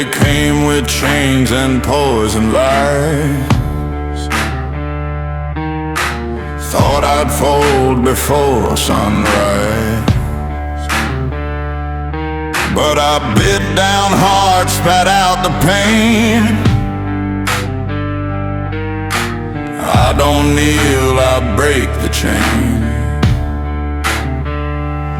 they came with chains and poison lies. Thought I'd fold before sunrise, but I bit down hard, spat out the pain. I don't kneel, I break the chain.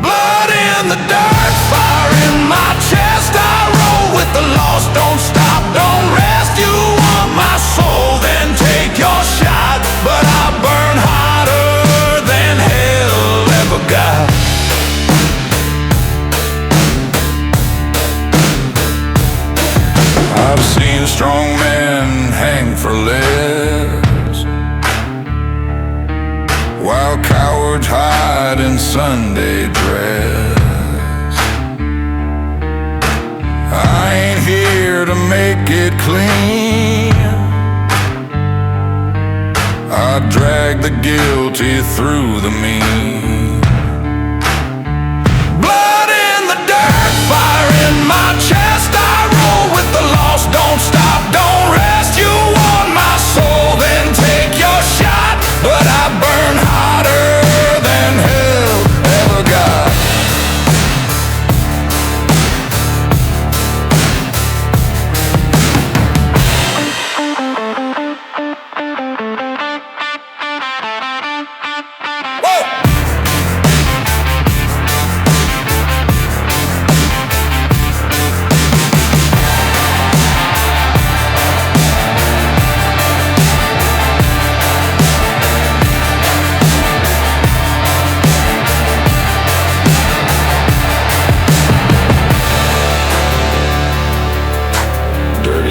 Blood in the dirt, fire in my chest. I roll with the lost, don't stop, don't rest. You want my soul, then take your shot. But I burn hotter than hell ever got. I've seen strong men hang for less, while cowards hide in Sunday dress. I ain't here to make it clean. I drag the guilty through the mean. Blood in the dirt, fire in my chest. I roll with the lost, don't stop, don't rest. You want my soul, then take your shot. But I burn hotter than hell ever got.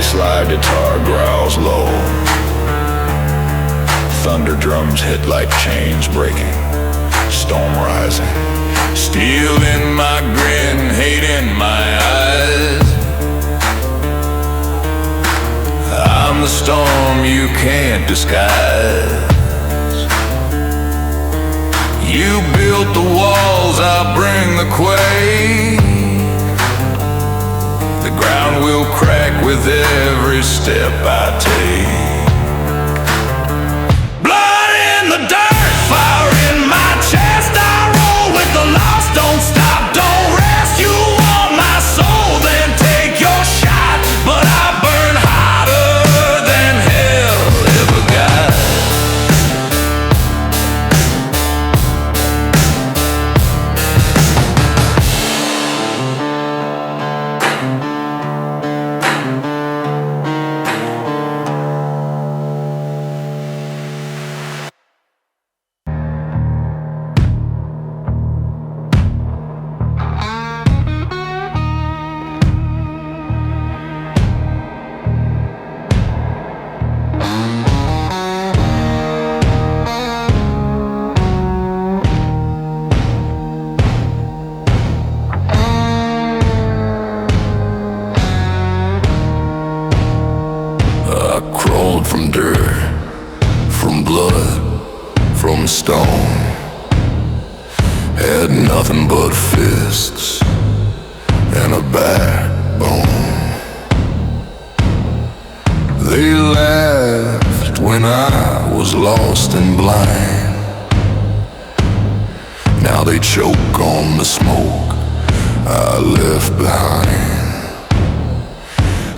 Slide guitar growls low. Thunder drums hit like chains breaking. Storm rising. Steel in my grin, hate in my eyes. I'm the storm you can't disguise. You built the walls, I bring the quake. The ground will crack with every step I take. Blood in the dirt, fire in my chest. I roll with the lost, don't stop, don't rest. You want my soul, then take your shot. But I burn hotter than hell ever got. From dirt, from blood, from stone. Had nothing but fists and a backbone. They laughed when I was lost and blind. Now they choke on the smoke I left behind.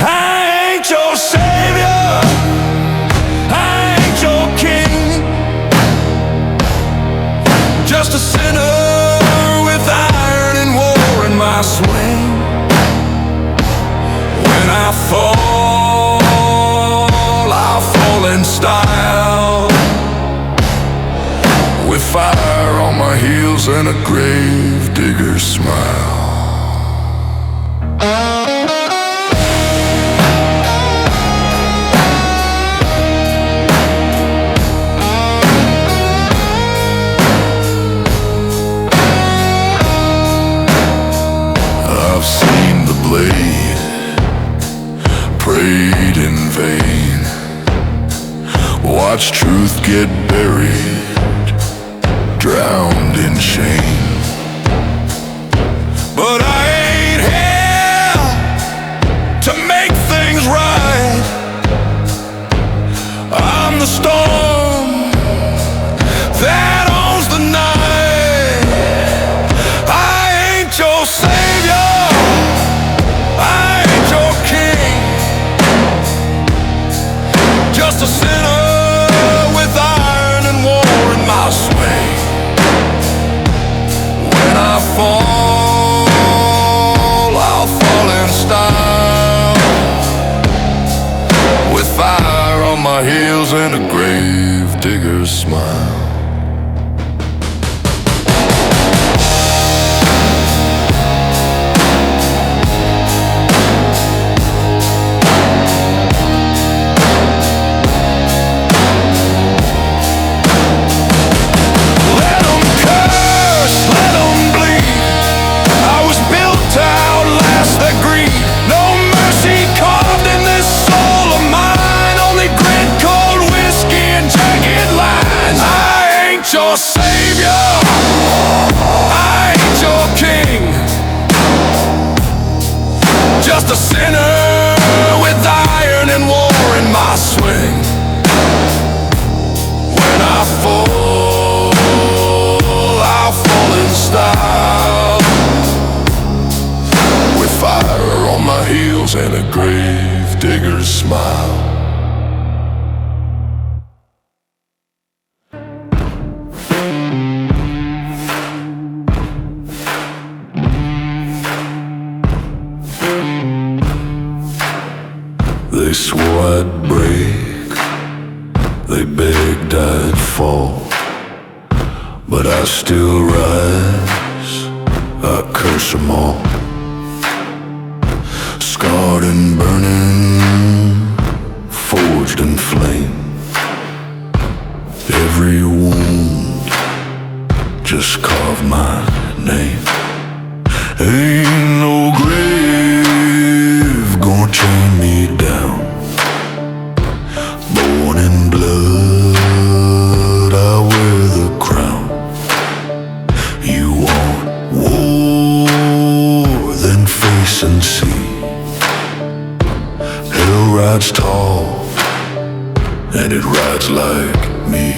I ain't your savior, just a sinner with iron and war in my swing. When I fall, I'll fall in style, with fire on my heels and a grave digger's smile. I've seen the blade, prayed in vain, watched truth get buried, drowned in shame. But I ain't here to make the storm that owns the night. I ain't your savior, I ain't your king, just a sinner with iron and war in my swing. When I fall, I'll fall in style, with fire on my heels and a grave digger's smile. Your savior, I ain't your king, just a sinner with iron and war in my swing. When I fall, I'll fall in style, with fire on my heels and a grave digger's smile. They swore I'd break, they begged I'd fall, but I still rise, I curse them all. Scarred and burning, forged in flame, every wound just carved my name. Ain't no grave gonna chain me down. Born in blood, I wear the crown. You want war, then face and see. Hell rides tall, and it rides like me.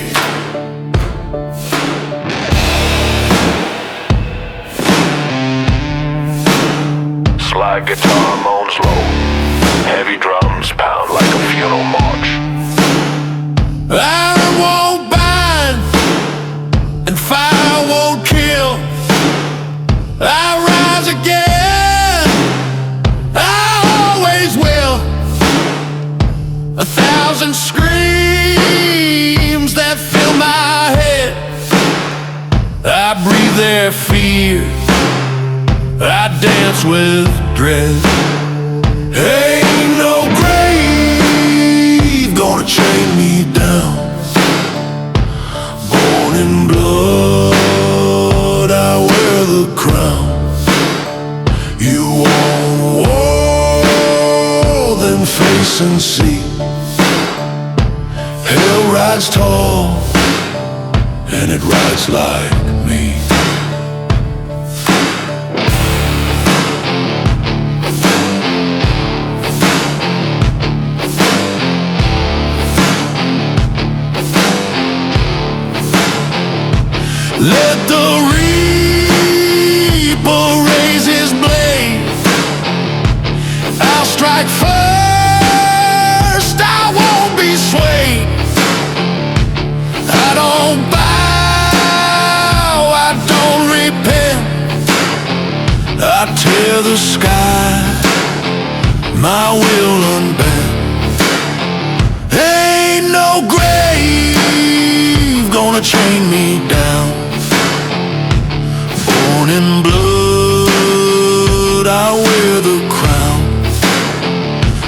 Slide guitar moans low, heavy drums pound like a funeral march. Iron won't bind, and fire won't kill. I rise again, I always will. 1,000 screams that fill my head, I breathe their fear, I dance with dread. Ain't no grave gonna chain me down. Born in blood, I wear the crown. You want war, then face and see. Hell rides tall, and it rides like me. Let the reaper raise his blade. I'll strike first, I won't be swayed. I don't bow, I don't repent. I tear the sky, my will unbent. Ain't no grave gonna chain me down. Born in blood, I wear the crown.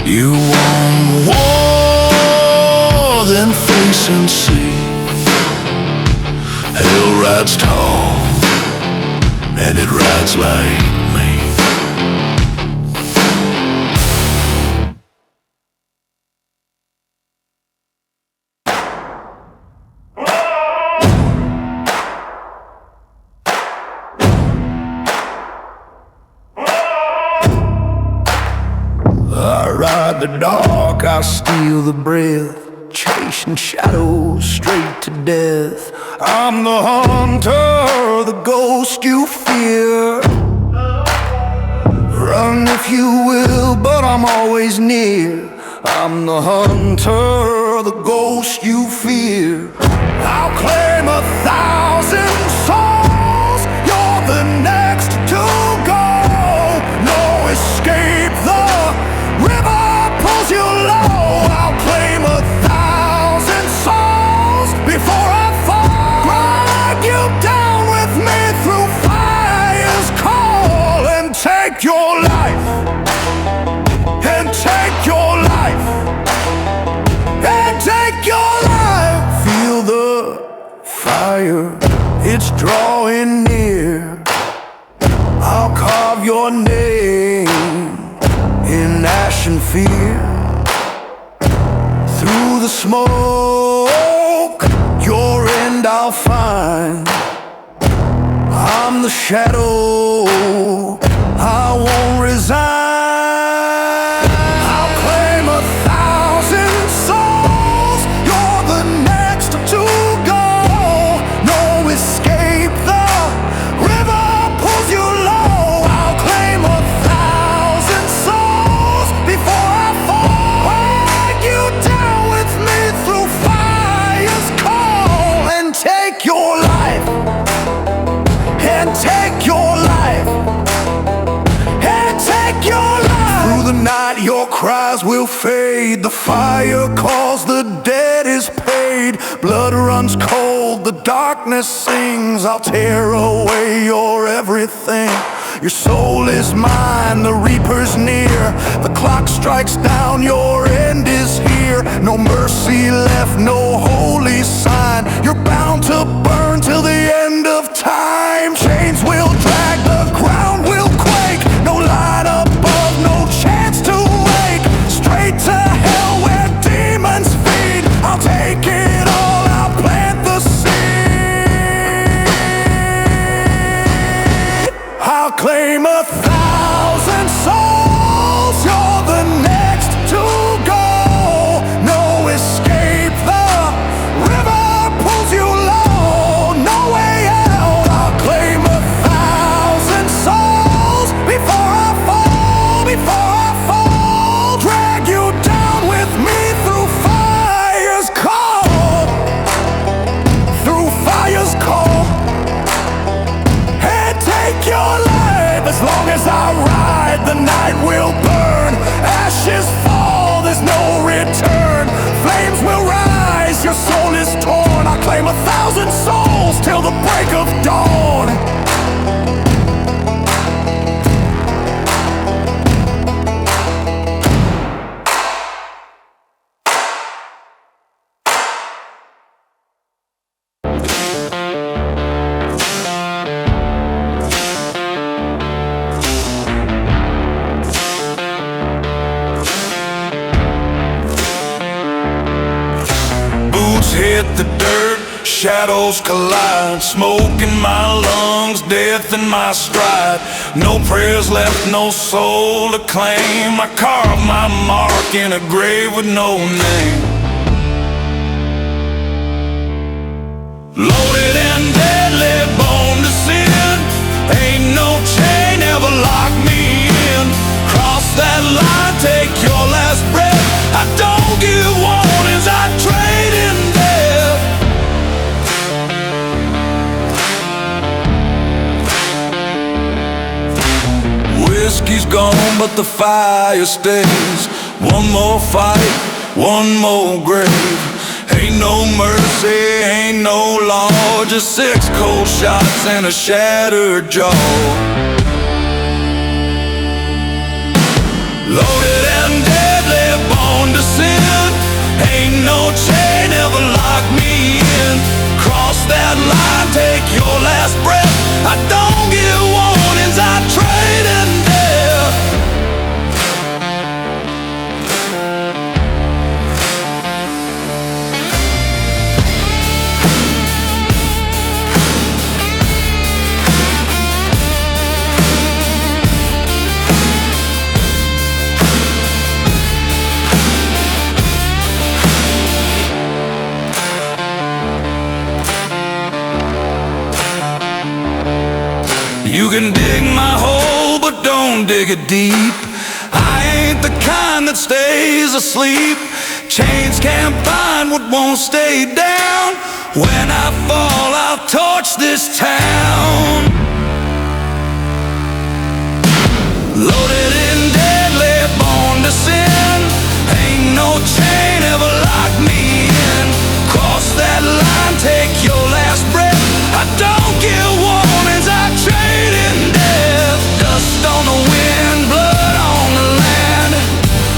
You want war, then face and see. Hell rides tall, and it rides like me. I ride the dark, I steal the breath, chase chasing shadows straight to death. I'm the hunter, the ghost you fear. Run if you will, but I'm always near. I'm the hunter, the ghost you fear. I'll claim 1,000 souls. You're the next to go. No escape, the river pulls you low. I'll claim 1,000 souls before I fall. Drag you down with me through fire's call and take your life. And take your life. And take your life. Feel the fire, it's drawing near. I'll carve your name in ash and fear. Through the smoke, your end I'll find. I'm the shadow, I won't resign. I'll claim 1,000 souls. You're the next to go. No escape, the river pulls you low. I'll claim 1,000 souls before I fall. Drag you down with me through fire's call and take your life. And take your life. And take your life. Through the night your cries will fade. The fire calls, the debt is paid. Blood runs cold, the darkness sings. I'll tear away your everything. Your soul is mine, the reaper's near. The clock strikes down, your end is here. No mercy left, no holy sign. You're bound to burn till the end of time. Chains will drag, the ground will quake. No light above, no chance to wake. Straight to hell where demons feed. I'll take it all, I'll plant the seed. I'll claim 1,000 souls. You're the next to go. No escape, the river pulls you low. No way out. I'll claim 1,000 souls before I fall. Before I fall. Drag you down with me through fire's call. Through fire's call. And take your life. As long as I ride, the night will burn. Ashes fall, there's no return. Flames will rise, your soul is torn. I claim 1,000 souls till the break of dawn. Hit the dirt, shadows collide. Smoke in my lungs, death in my stride. No prayers left, no soul to claim. I carve my mark in a grave with no name. Loaded and deadly, born to sin. Ain't no chain ever lock me in. Cross that line, take your last breath. I don't give warnings, I trade in death. Whiskey's gone, but the fire stays. One more fight, one more grave. Ain't no mercy, ain't no law. Just 6 cold shots and a shattered jaw. Loaded and deadly, born to sin. Ain't no chain ever lock me in. Cross that line, take your last breath. I don't give warnings, I trade in death. You can dig my hole, but don't dig it deep. I ain't the kind that stays asleep. Chains can't bind what won't stay down. When I fall, I'll torch this town. Loaded and deadly, born to sin. Ain't no chain ever locked me in. Cross that line, take your last breath. I don't give warnings, I trade in death. Dust on the wind, blood on the land.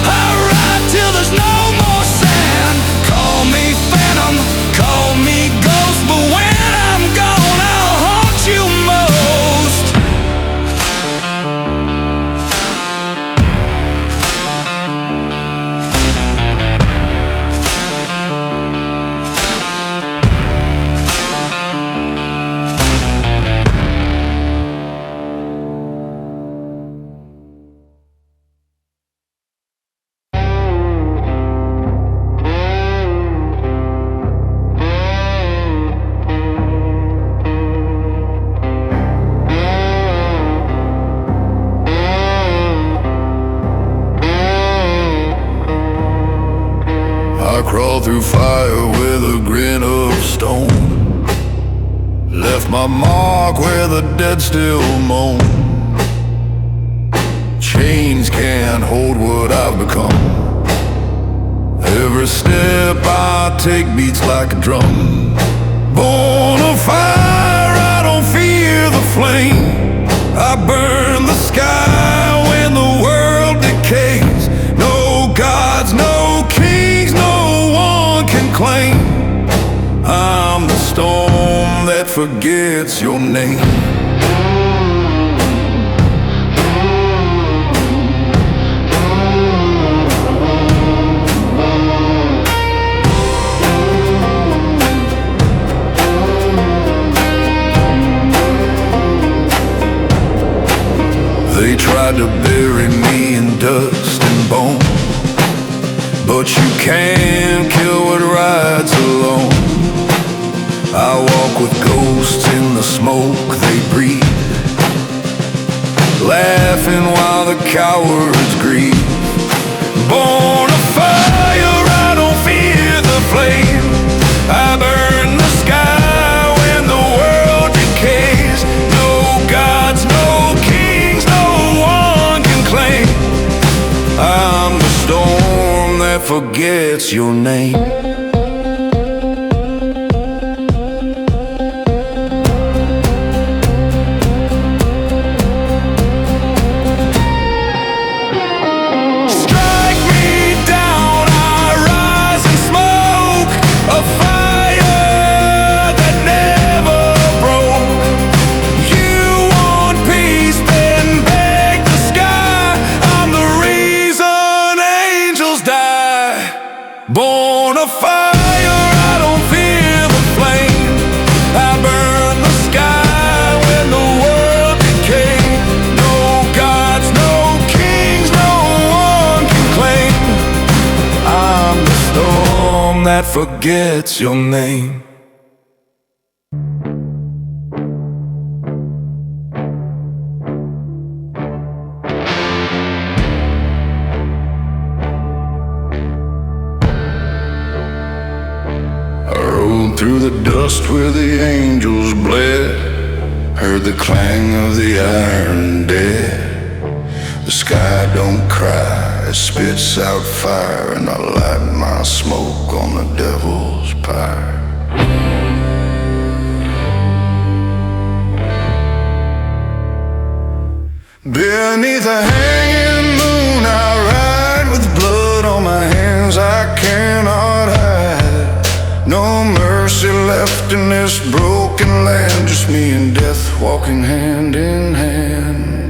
I ride till there's no more sand. Call me phantom, call me ghost, but when I'm gone, I'll haunt you most. I crawled through fire with a grin of stone. Left my mark where the dead still moan. Chains can't hold what I've become. Every step I take beats like a drum. Born on fire, I don't fear the flame. I burn the sky when the world decays. No gods, no kings, no one can claim. I'm the storm that forgets your name. They tried to bury me in dust and bone, but you can't kill what rides alone. I walk with ghosts in the smoke they breathe, laughing while the cowards grieve. Born of fire, I don't fear the flame. I burn the sky when the world decays. No gods, no kings, no one can claim. I'm the storm that forgets your name. Born of fire, I don't fear the flame. I burn the sky when the world decays. No gods, no kings, no one can claim. I'm the storm that forgets your name. Through the dust where the angels bled, heard the clang of the iron dead. The sky don't cry, it spits out fire, and I light my smoke on the devil's pyre. Beneath a hanging moon I ride, with blood on my hands I cannot hide. No mercy left in this broken land, just me and death walking hand in hand.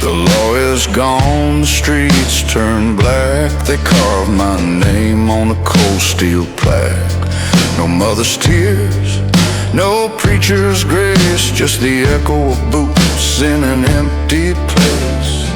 The law is gone, the streets turn black. They carve my name on a cold steel plaque. No mother's tears, No preacher's grace, just the echo of boots in an empty place.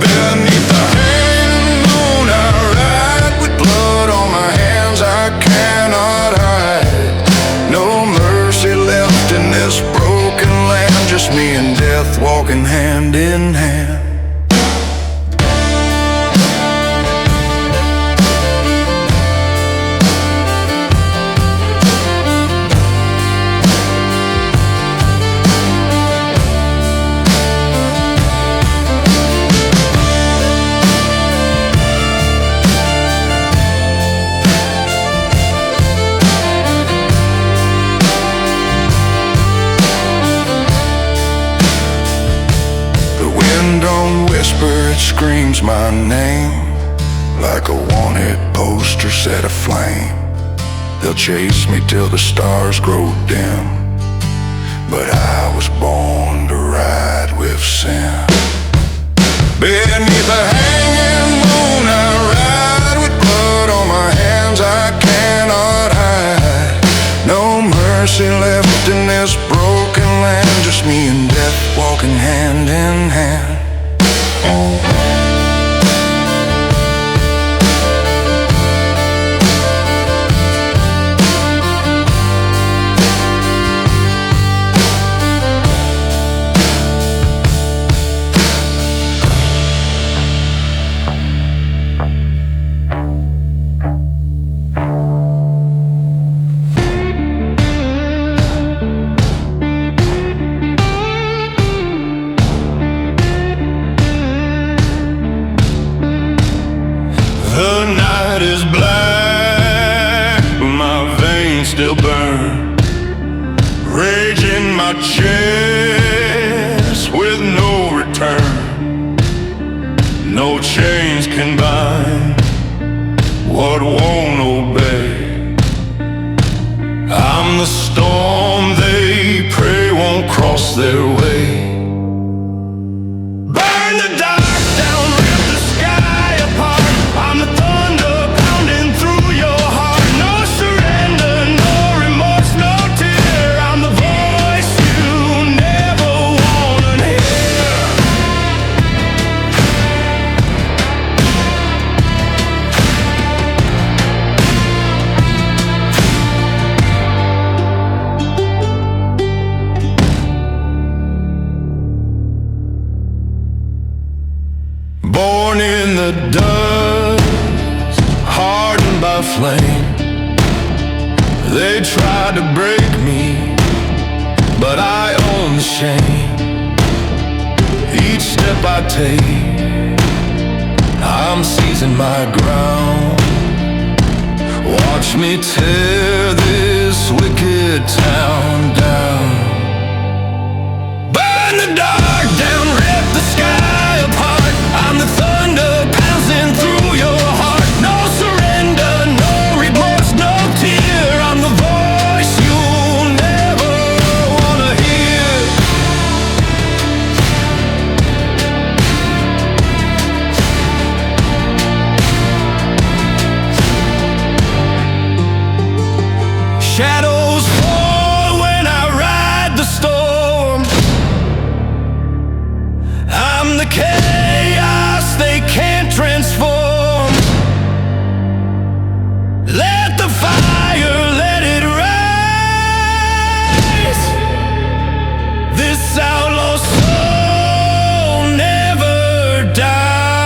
Beneath the hanging moon I ride, with blood on my hands I cannot hide. No mercy left in this broken land, just me and death walking hand in hand. It screams my name like a wanted poster set aflame. They'll chase me till the stars grow dim, but I was born to ride with sin. Beneath the hanging moon I ride, with blood on my hands I cannot hide. No mercy left in this broken land, just me and death walking hand in hand. The night is black, my veins still burn. Rage in my chest with no return. No chains can bind what won't obey. I'm the storm they pray won't cross their way. Burn the dark down, rip the sky apart. I'm the thunder pounding through your heart. No surrender, no remorse, no tear. I'm the voice you never wanna hear. Born in the dust, hardened by flame. They tried to break me, but I own the shame. Each step I take, I'm seizing my ground. Watch me tear this wicked town down. Burn the dark down, rip the sky apart. I'm the thunder pouncing through your heart. No surrender, no remorse, no tear. I'm the voice you'll never wanna hear. Shadows fall when I ride the storm. I'm the chaos they can't transform. Let the fire, let it rise. This outlaw soul never dies.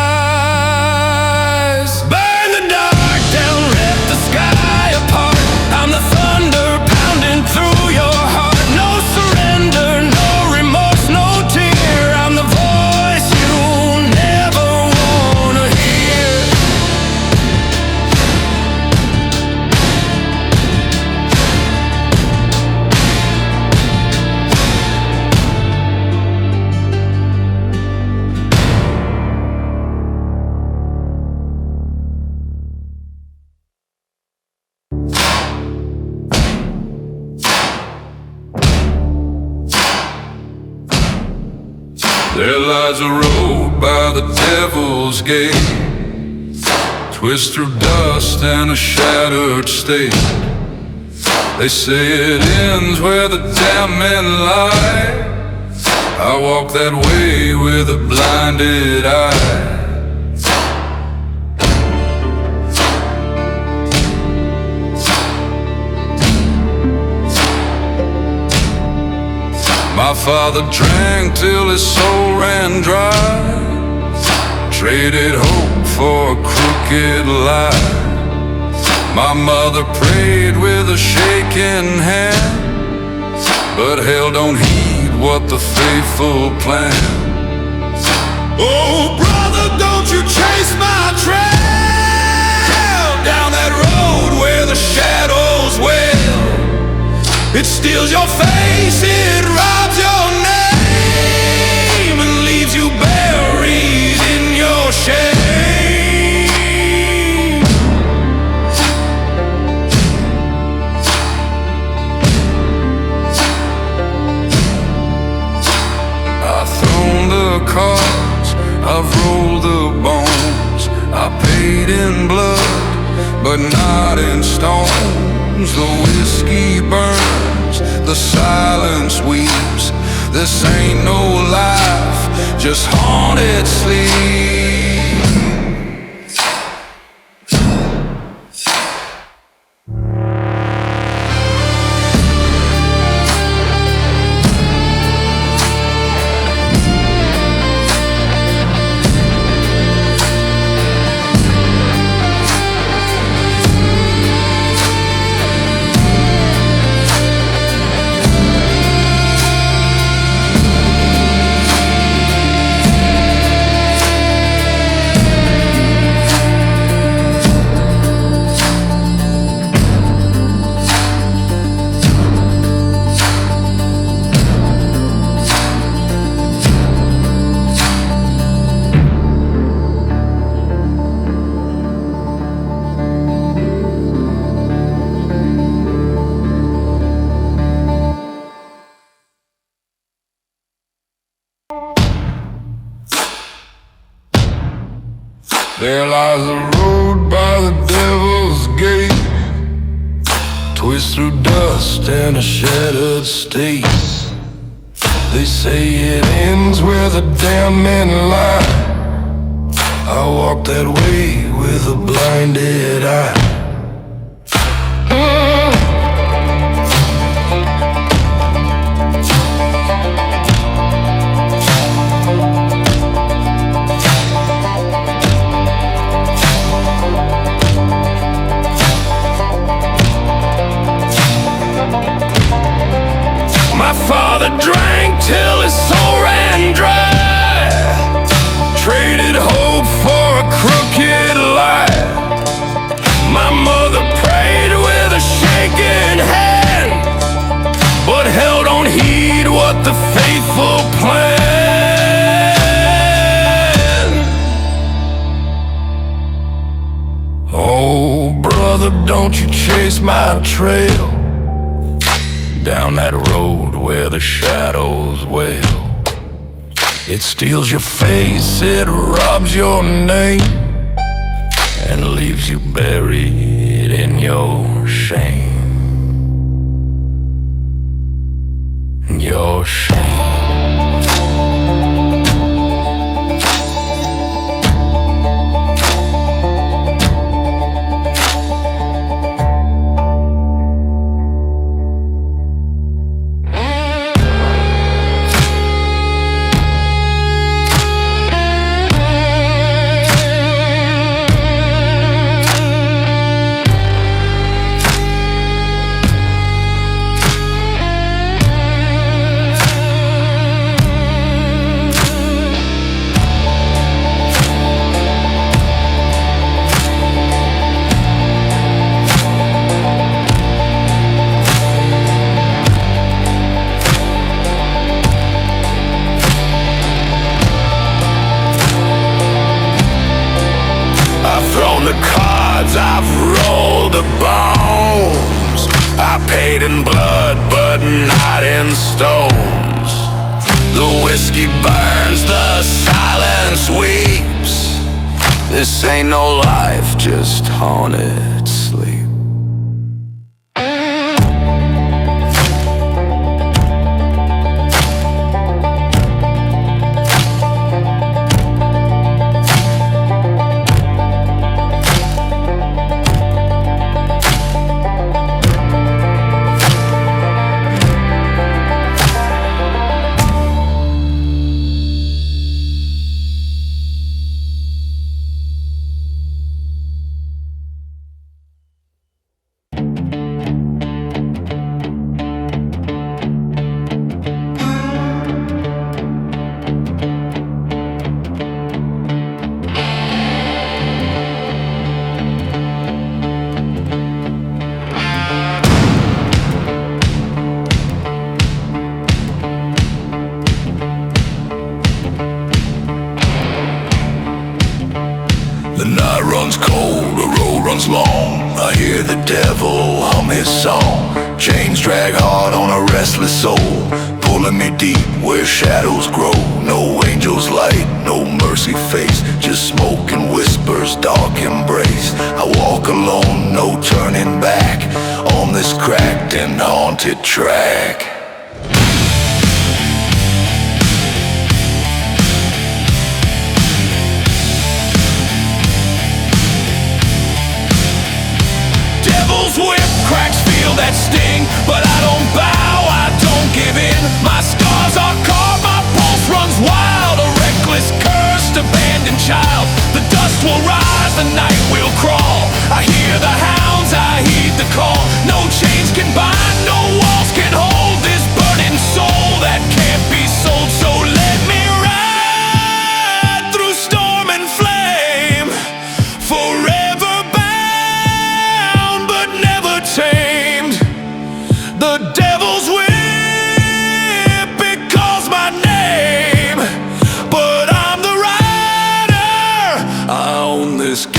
Burn the dark down, rip the sky apart. I'm the thunder pounding through your heart. No surrender, no remorse, no tear. I'm the voice you'll never wanna hear. There lies a road by the devil's gate, twist through dust and a shattered state. They say it ends where the damn men lie. I walk that way with a blinded eye. My father drank till his soul ran dry, traded hope for a crooked lie. My mother prayed with a shaking hand, but hell don't heed what the faithful plan. Oh, brother, don't you chase my trail down that road where the shadows wail. It steals your face, it robs your name, and leaves you buried in your shame. I've thrown the cards, I've rolled the bones, I paid in blood, but not in stones. The whiskey burns, the silence weeps. This ain't no life, just haunted sleep. There lies a road by the devil's gate, twists through dust and a shattered state. They say it ends where the damn men lie. I walk that way with a blinded eye. My father drank till his soul ran dry, traded hope for a crooked lie. My mother prayed with a shaking hand, but hell don't heed what the faithful plan. Oh, brother, don't you chase my trail down that road where the shadows wail. It steals your face, it robs your name, and leaves you buried in your shame. Your shame. I've rolled the bones. I paid in blood, but not in stones. The whiskey burns, the silence weeps. This ain't no life, just haunted sleep. night runs cold, the road runs long. I hear the devil hum his song. Chains drag hard on a restless soul, pulling me deep where shadows grow. No angel's light, no mercy face, just smoke and whispers, dark embrace. I walk alone, no turning back, on this cracked and haunted track. Devil's whip cracks feel that sting, but I don't bow, I don't give in. My scars are carved, my pulse runs wild, a reckless, cursed, abandoned child. The dust will rise, the night will crawl. I hear the hounds, I heed the call. No chains can bind, no walls can hold this burning soul that can't be sold. So let me ride through storm and flame, forever bound but never tamed. The devil's whip, it calls my name, but I'm the rider, I own this game.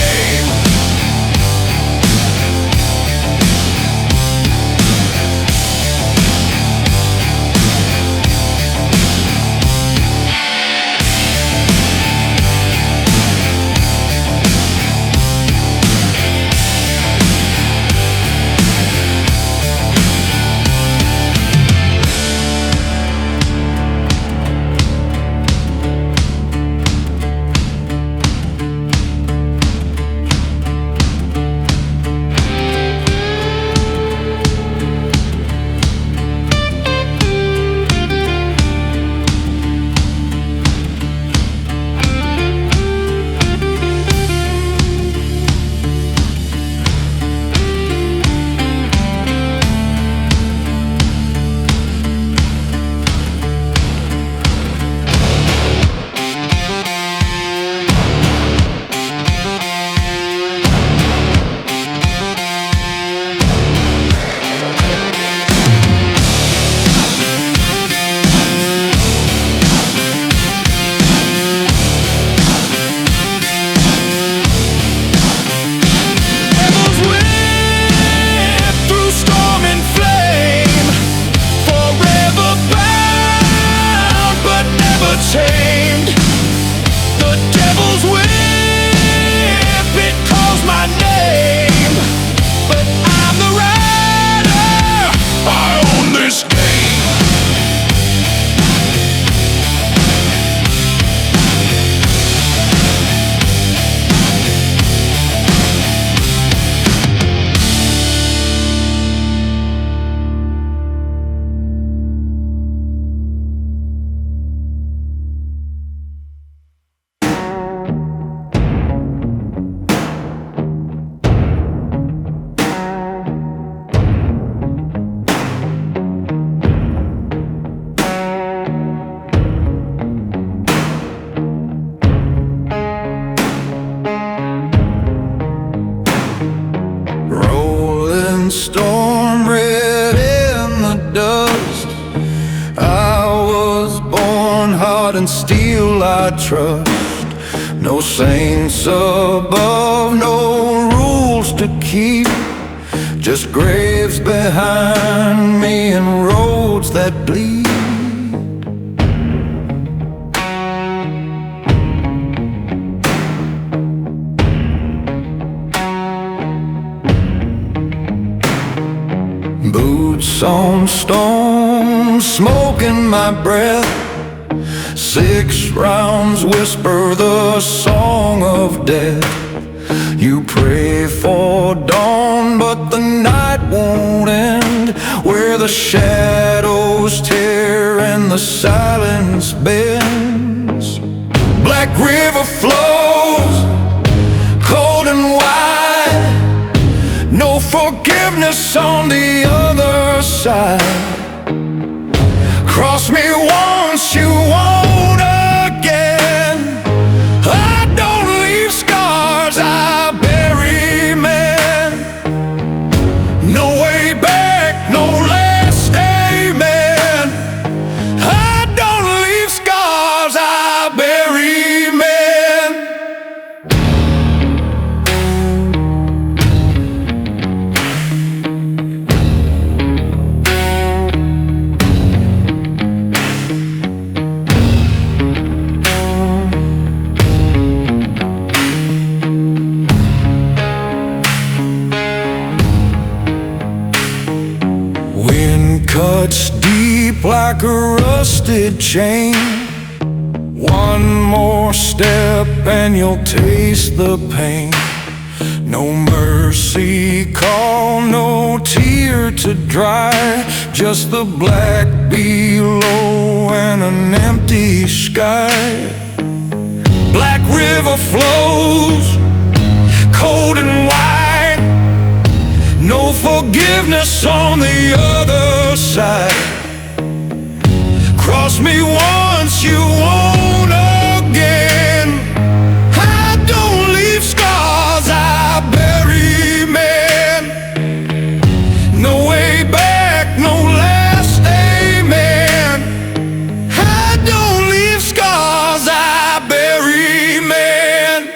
Tamed. The devil's whip, it calls my name, but I'm the rider, I own this game. Storm red in the dust, I was born hard and steel I trust. No saints above, no rules to keep, just graves behind me and roads that bleed. Boots on stone, smoke in my breath, 6 rounds whisper the song of death. You pray for dawn, but the night won't end, where the shadows tear and the silence bends. Black river flows, cold and wide, no forgiveness on the other side. Cross me once, you won't again. I don't leave scars, I bury men. No way back, no last amen. I don't leave scars, I bury men. like a rusted chain. One more step and you'll taste the pain. No mercy call, no tear to dry, just the black below and an empty sky. Black river flows, cold and wide, no forgiveness on the other side. Cross me once, you won't again. I don't leave scars, I bury men. No way back, no last amen. I don't leave scars, I bury men.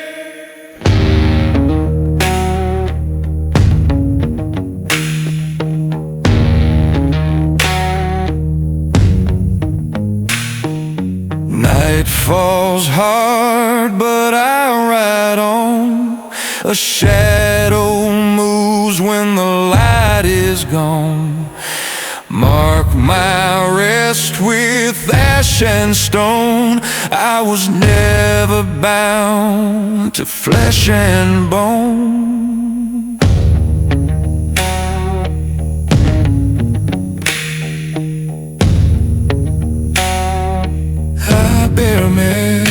Night falls hard, but I ride on. A shadow moves when the light is gone. Mark my rest with ash and stone. I was never bound to flesh and bone. I bear me.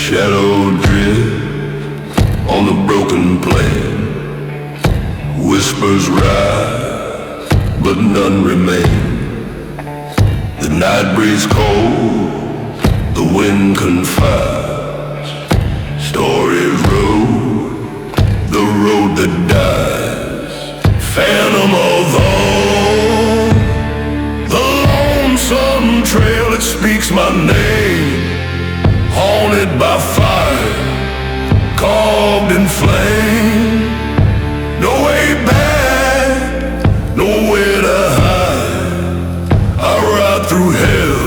Shadow drift on the broken plain. Whispers rise, but none remain. The night breeze cold, the wind confides. Stories road, the road that dies. Phantom of all, the lonesome trail, it speaks my name. Haunted by fire, carved in flame. No way back, nowhere to hide. I ride through hell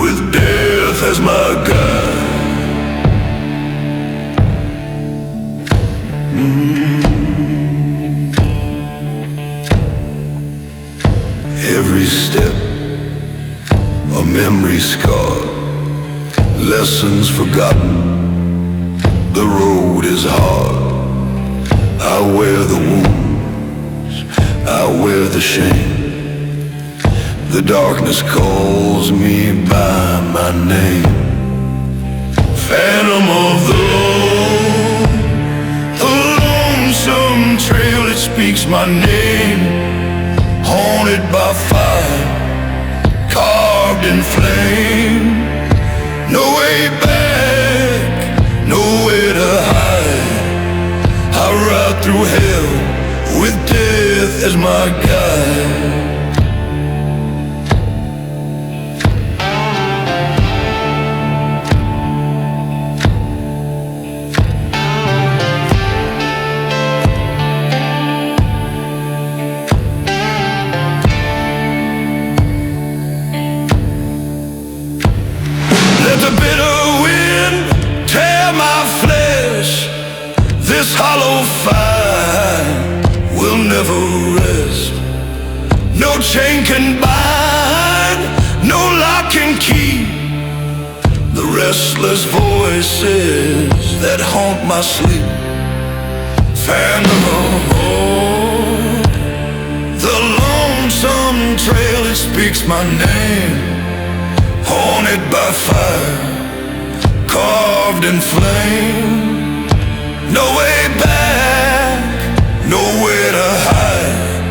with death as my guide. Every step, a memory scarred. Lessons forgotten, the road is hard. I wear the wounds, I wear the shame. The darkness calls me by my name. Phantom of the Lord, the lonesome trail, it speaks my name. Haunted by fire, carved in flame. No way back, nowhere to hide. I ride through hell with death as my guide. Let the bitter wind tear my flesh. This hollow fire will never rest. No chain can bind, no lock can keep the restless voices that haunt my sleep. Phantom of old, the lonesome trail, it speaks my name. Haunted by fire, engulfed in flame. No way back, nowhere to hide.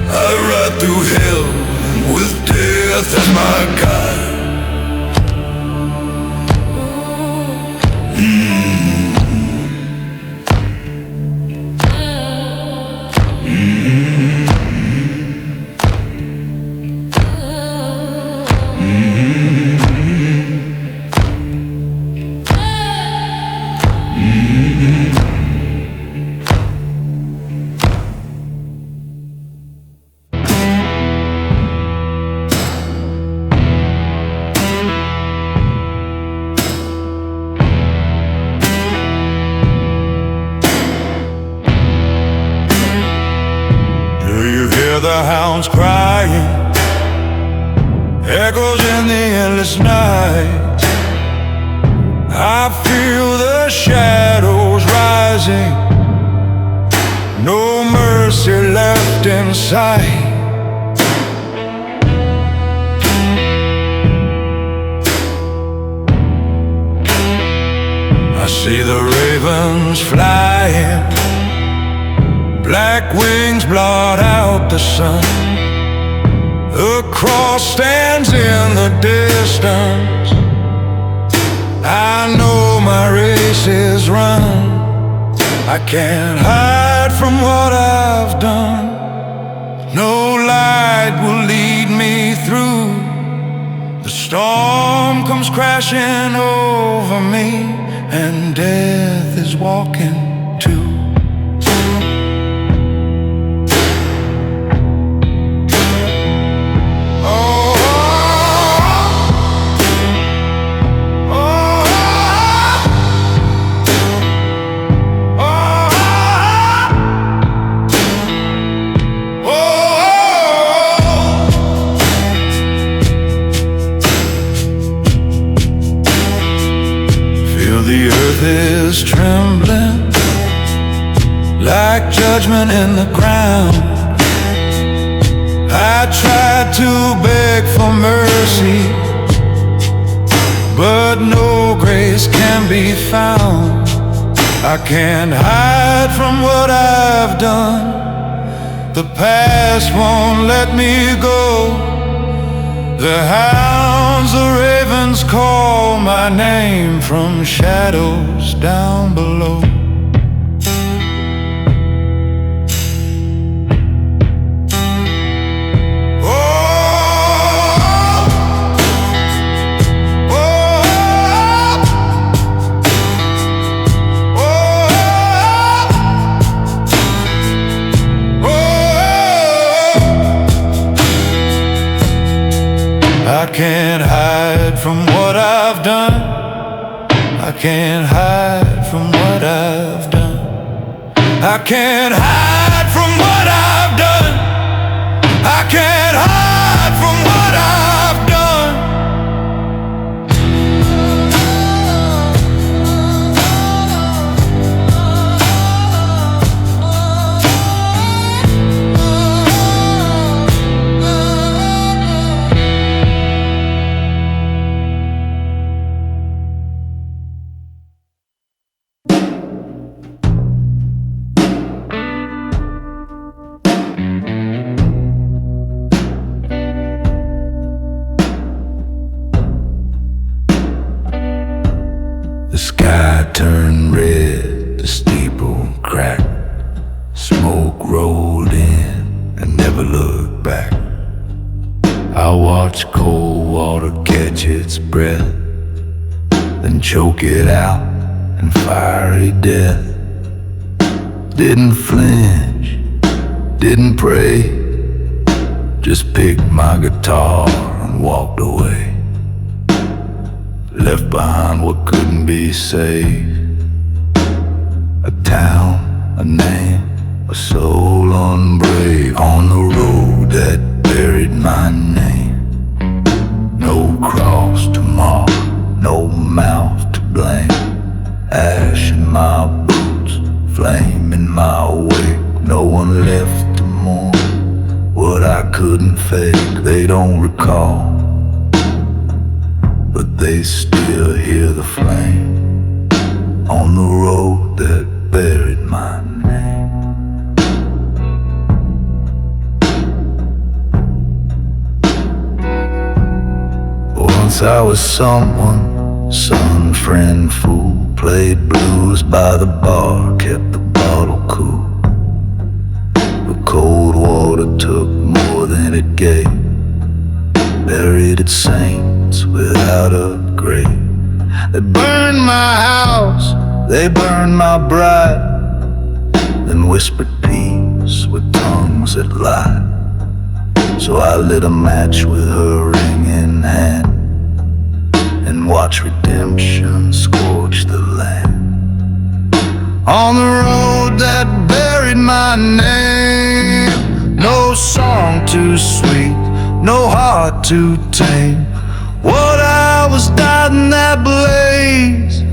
I ride through hell with death as my guide. The hounds crying, echoes in the endless night. I feel the shadows rising, no mercy left in sight. I see the ravens flying, black wings blot out the sun. The cross stands in the distance. I know my race is run. I can't hide from what I've done. No light will lead me through. The storm comes crashing over me, and death is walking too. The earth is trembling like judgment in the ground. I tried to beg for mercy, but no grace can be found. I can't hide from what I've done. The past won't let me go. The hounds, the ravens call my name from shadows down below. I can't hide from what I've done. I can't hide from what I've done. I can't hide from what I've done. I can't hide from what I've done. The sky turned red, the steeple cracked. Smoke rolled in and never looked back. I watched cold water catch its breath, then choke it out in fiery death. Didn't flinch, didn't pray, just picked my guitar and walked away. Left behind what couldn't be saved. A town, a name, a soul unbrave. On the road that buried my name. No cross to mark, no mouth to blame. Ash in my boots, flame in my wake. No one left to mourn what I couldn't fake. They don't recall, but they still hear the flame. on the road that buried my name. Once I was someone, son, friend, fool, played blues by the bar, kept the bottle cool. But cold water took more than it gave, buried its saints without a grave. They burned my house, they burned my bride, then whispered peace with tongues that lied. So I lit a match with her ring in hand and watched redemption scorch the land. On the road that buried my name, no song too sweet, no heart too tame. What I was died in that blaze,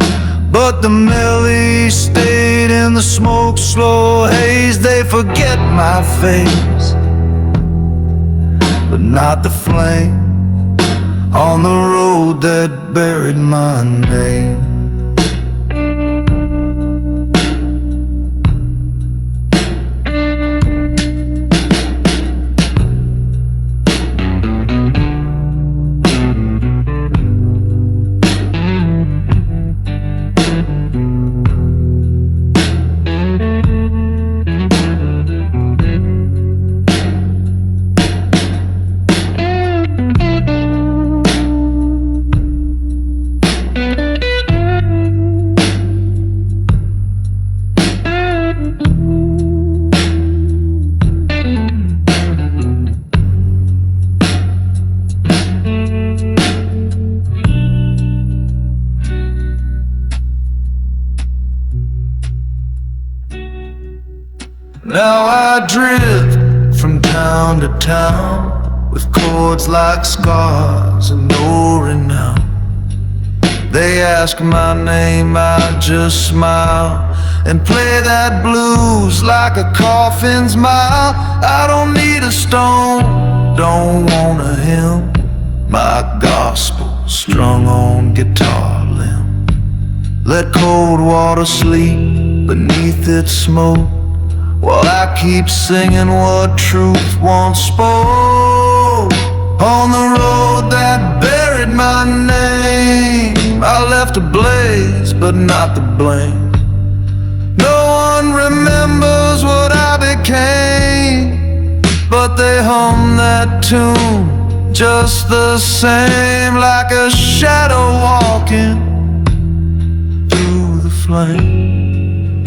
but the memory stayed in the smoke, slow haze. They forget my face, but not the flame on the road that buried my name. Now I drift from town to town with chords like scars and no renown. They ask my name, I just smile and play that blues like a coffin's mile. I don't need a stone, don't want a hymn, my gospel strung on guitar limb. Let cold water sleep beneath its smoke, while I keep singing what truth once spoke. On the road that buried my name, I left a blaze, but not the blame. No one remembers what I became, but they hum that tune just the same, like a shadow walking through the flame.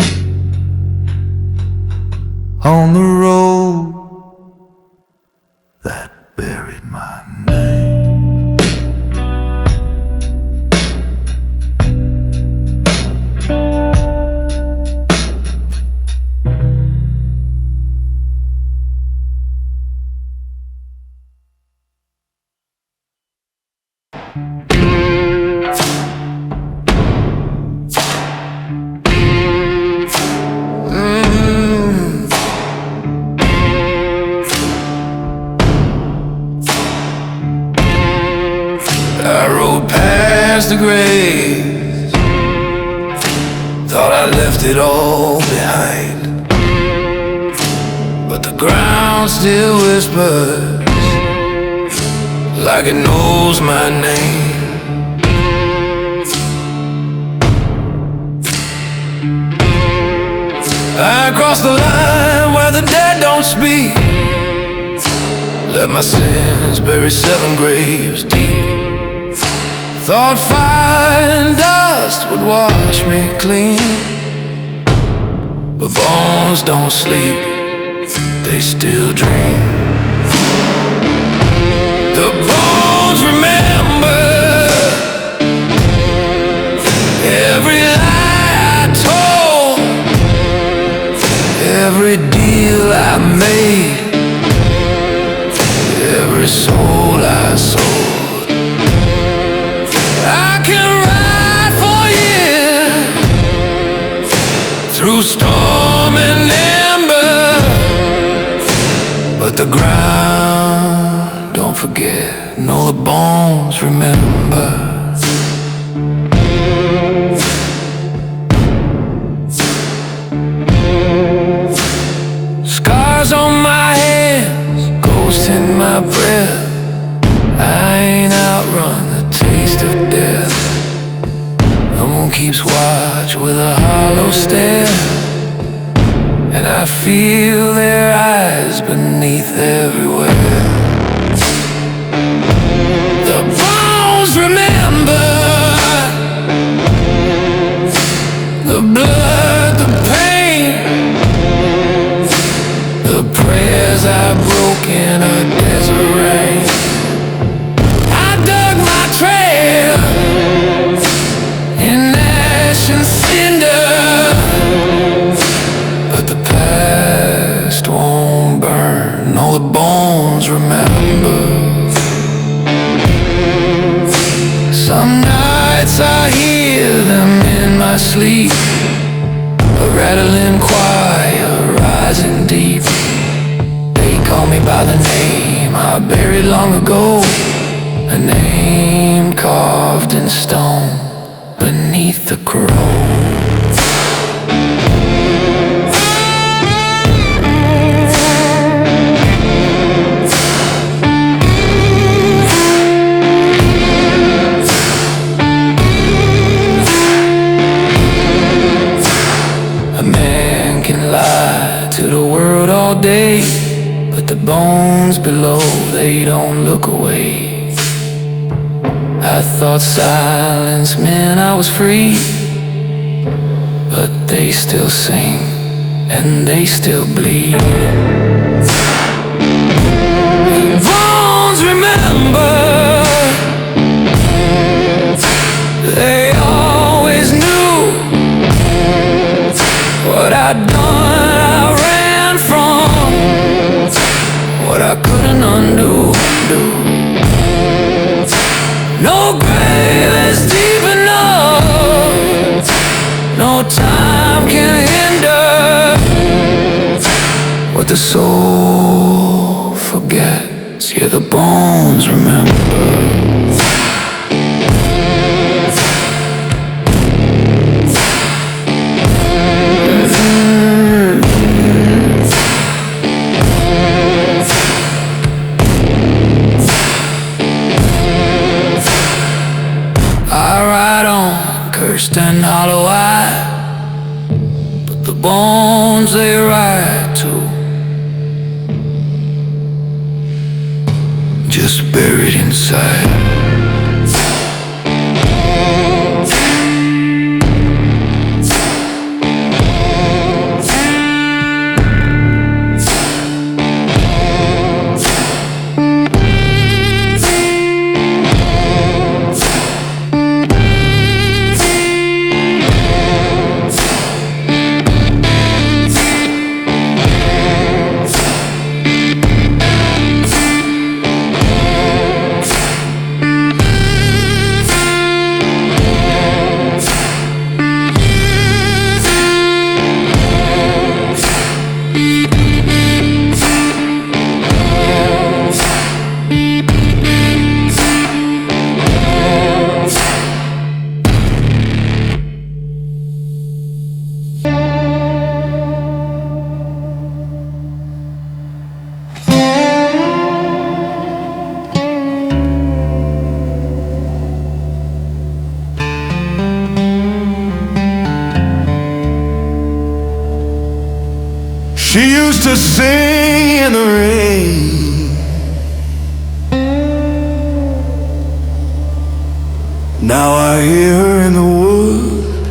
On the road that buried my name. I rode past the graves, thought I left it all behind, but the ground still whispers like it knows my name. I crossed the line where the dead don't speak, let my sins bury 7 graves deep. Thought fire and dust would wash me clean, but bones don't sleep, they still dream. The bones remember every lie I told, every deal I made, every soul I sold. I can ride for years through storm and ember, but the ground don't forget, no, the bones remember. everywhere. The bones remember the blood, the pain, the prayers I broke in a desert rain. I dug my trail in ash and cinder, but the past won't burn. All the bones remember. Some nights I hear them in my sleep, a rattling choir rising deep. They call me by the name I buried long ago, a name carved in stone beneath the crow. To the world all day, but the bones below, they don't look away. I thought silence meant I was free, but they still sing and they still bleed. Bones remember, they always knew what I'd done. What I couldn't undo. No grave is deep enough, no time can hinder what the soul forgets. Yeah, the bones remember. And hollow-eyed, but the bones they ride too, just buried inside. She used to sing in the rain, now I hear her in the woods,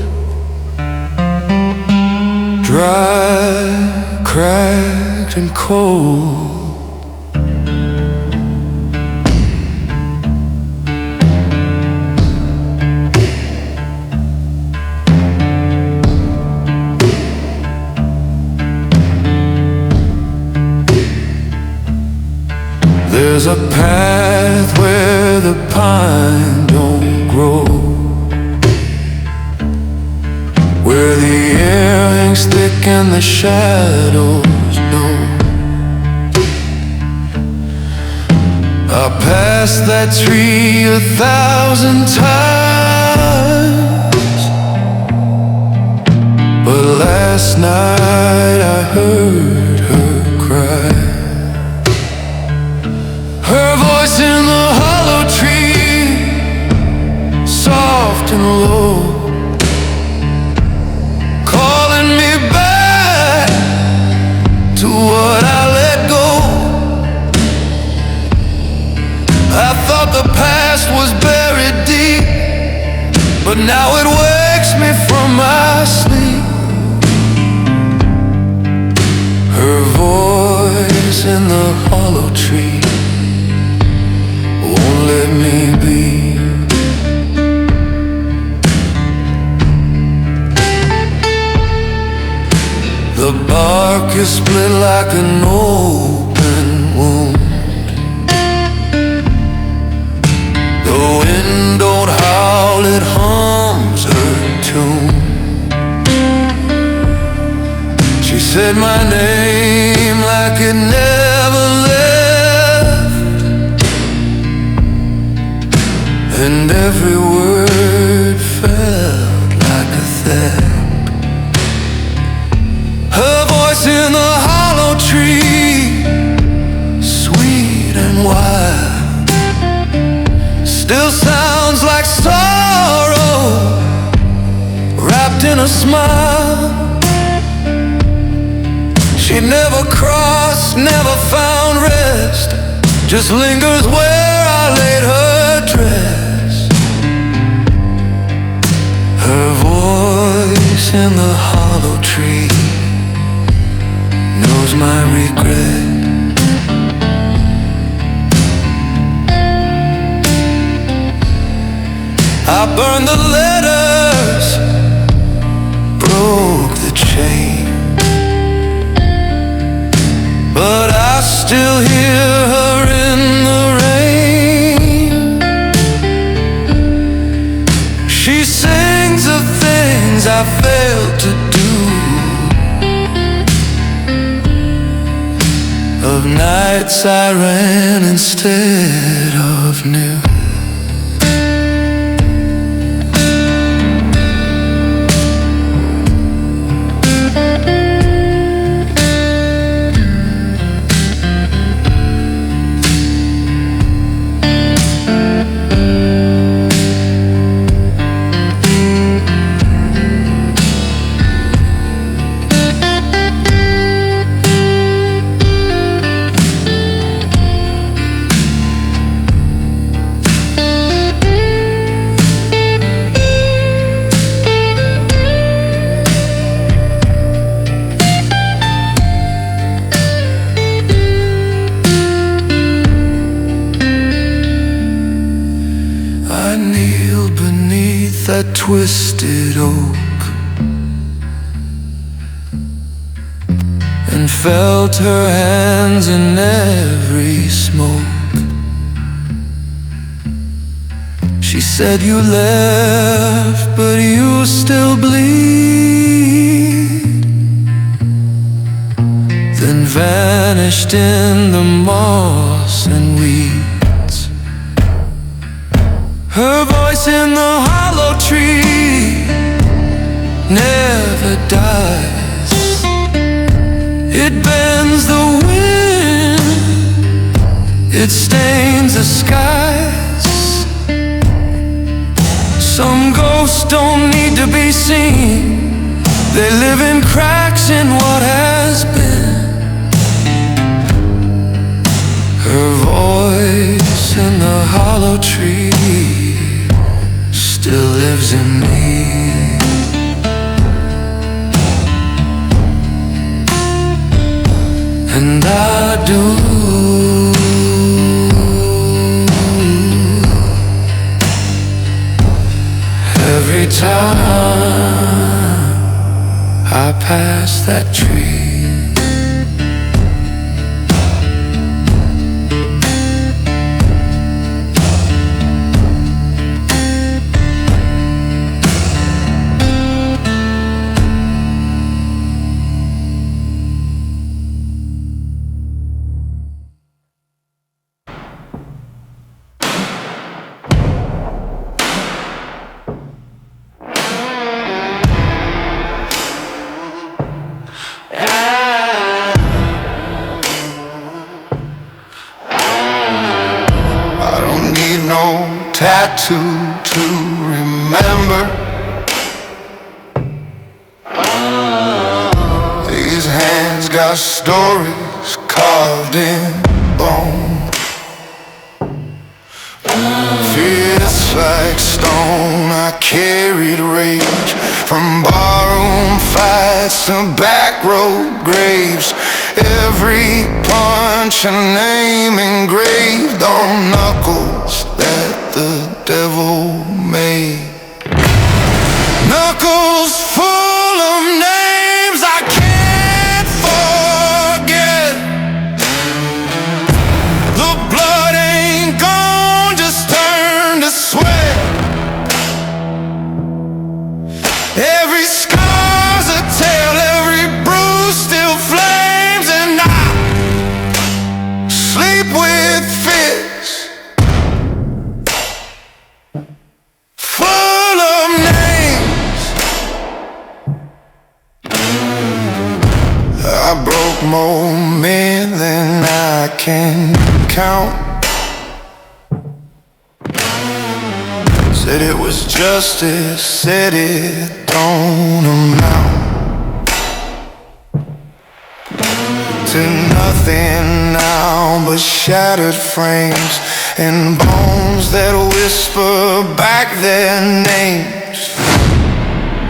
dry, cracked and cold. There's a path where the pine don't grow, where the air hangs thick and the shadows know. I passed that tree 1,000 times, but last night I heard her cry. Her voice in the hollow tree, soft and low, calling me back to what I let go. voice in the hollow tree won't let me be. The bark is split like an open wound. The wind don't howl, it hums her tune. She said my name like it never left, and every word felt like a theft. Her voice in the hollow tree, sweet and wild, still sounds like sorrow wrapped in a smile. She never crossed, never found rest, just lingers where I laid her dress. Her voice in the hollow tree knows my regret. I burned the letters, broke the chain, but I still hear her in the rain. She sings of things I failed to do, of nights I ran instead of knew. That twisted oak and felt her hands in every smoke. She said you left, but you still bleed, then vanished in the moss and weeds. Her voice in the hollow tree never dies. It bends the wind, it stains the skies. Some ghosts don't need to be seen, they live in cracks in what has been. Her voice in the hollow tree still lives in me. And I do. Every time I pass that tree. No tattoo to remember. These hands got stories carved in bone. Fierce like stone, I carried rage from barroom fights to back road graves. Every punch a name engraved on knuckles that the devil made. Knuckles full of names I can't forget. The blood ain't gone, just turned to sweat. Every scar's a tale, every bruise still flames, and I sleep with fits full of names. I broke more men than I can count. Said it was justice, said it don't amount to nothing now but shattered frames and bones that whisper back their names.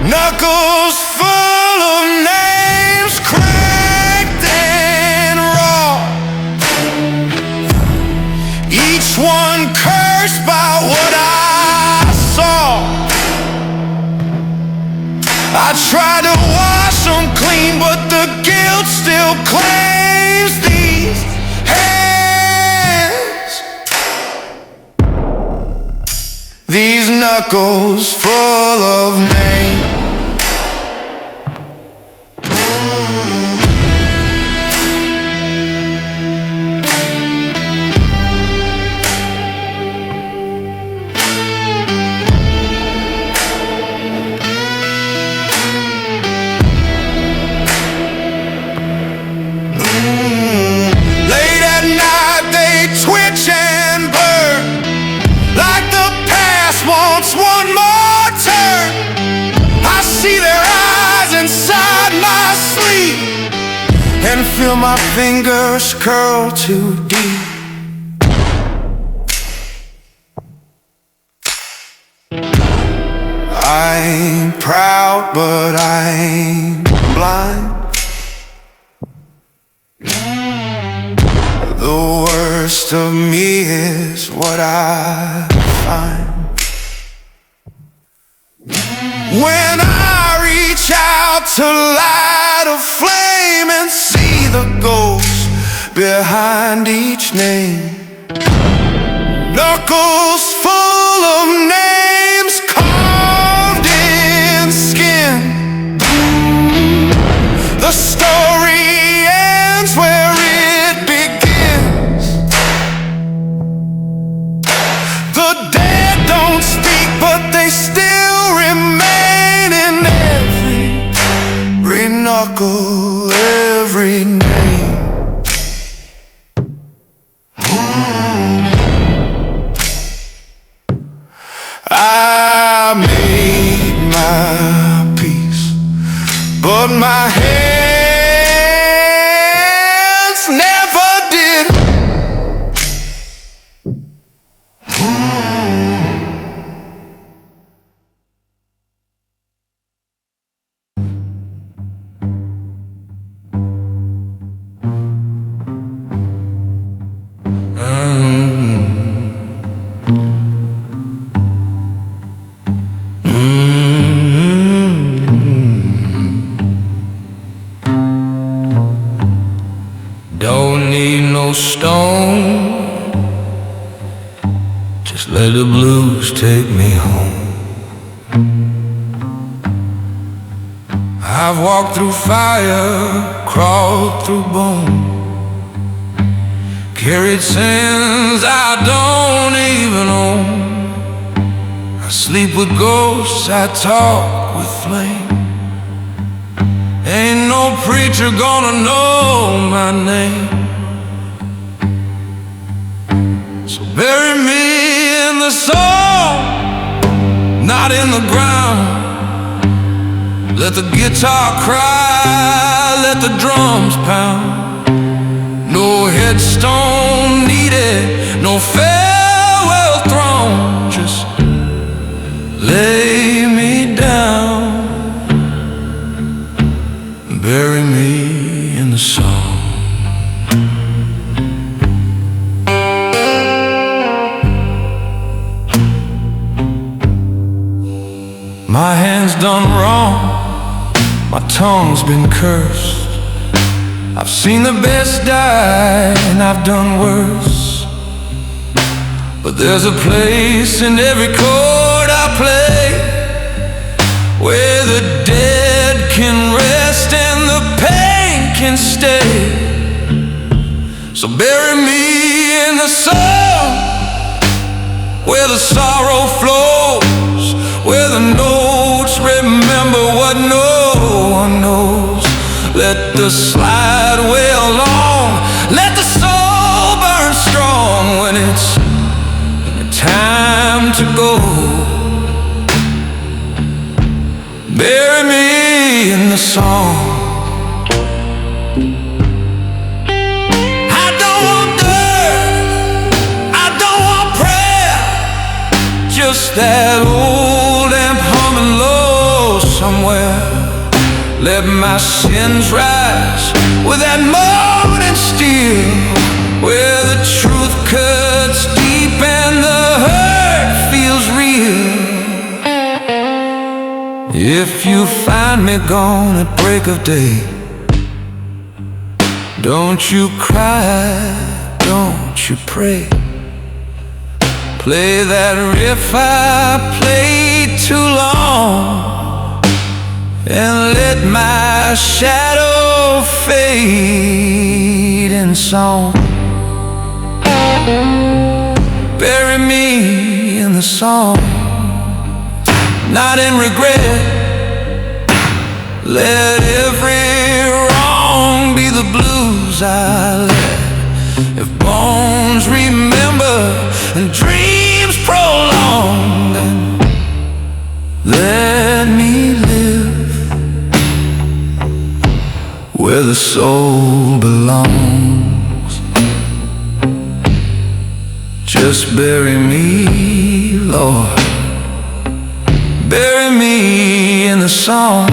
Knuckles full of names, cracked and raw, each one cursed by what I saw. I tried to wash them clean, but the guilt still claims these hands. These knuckles full of names. One more turn, I see their eyes inside my sleep and feel my fingers curl too deep. I ain't proud, but I ain't blind. The worst of me is what I find when I reach out to light a flame and see the ghost behind each name. Knuckles full of names carved in skin. The story ends where it begins. The dead don't speak, but they still remain in every knuckle, every name. I made my peace, but my hands never did. Don't need no stone, just let the blues take me home. I've walked through fire, crawled through bone, carried sins I don't even own. I sleep with ghosts, I talk with flame. Ain't no preacher gonna know my name. So bury me in the soul, not in the ground. Let the guitar cry, let the drums pound. No headstone needed, no farewell throne. Just lay me down, bury me in the song. done wrong, my tongue's been cursed. I've seen the best die and I've done worse. But there's a place in every chord I play where the dead can rest and the pain can stay. So bury me in the sun where the sorrow flows, where the notes remember what no one knows. Let the slide wail long, let the soul burn strong when it's time to go. Bury me in the song. I don't want dirt, I don't want prayer, just that old amp humming low somewhere. Let my sins rise with that moaning steel, where the truth cuts deep and the hurt feels real. If you find me gone at break of day, don't you cry, don't you pray. Play that riff I played too long, and let my shadow fade in song. Bury me in the song, not in regret. Let every wrong be the blues I let. If bones remember and dreams prolong, then let me live where the soul belongs. Just bury me, Lord, bury me in the song.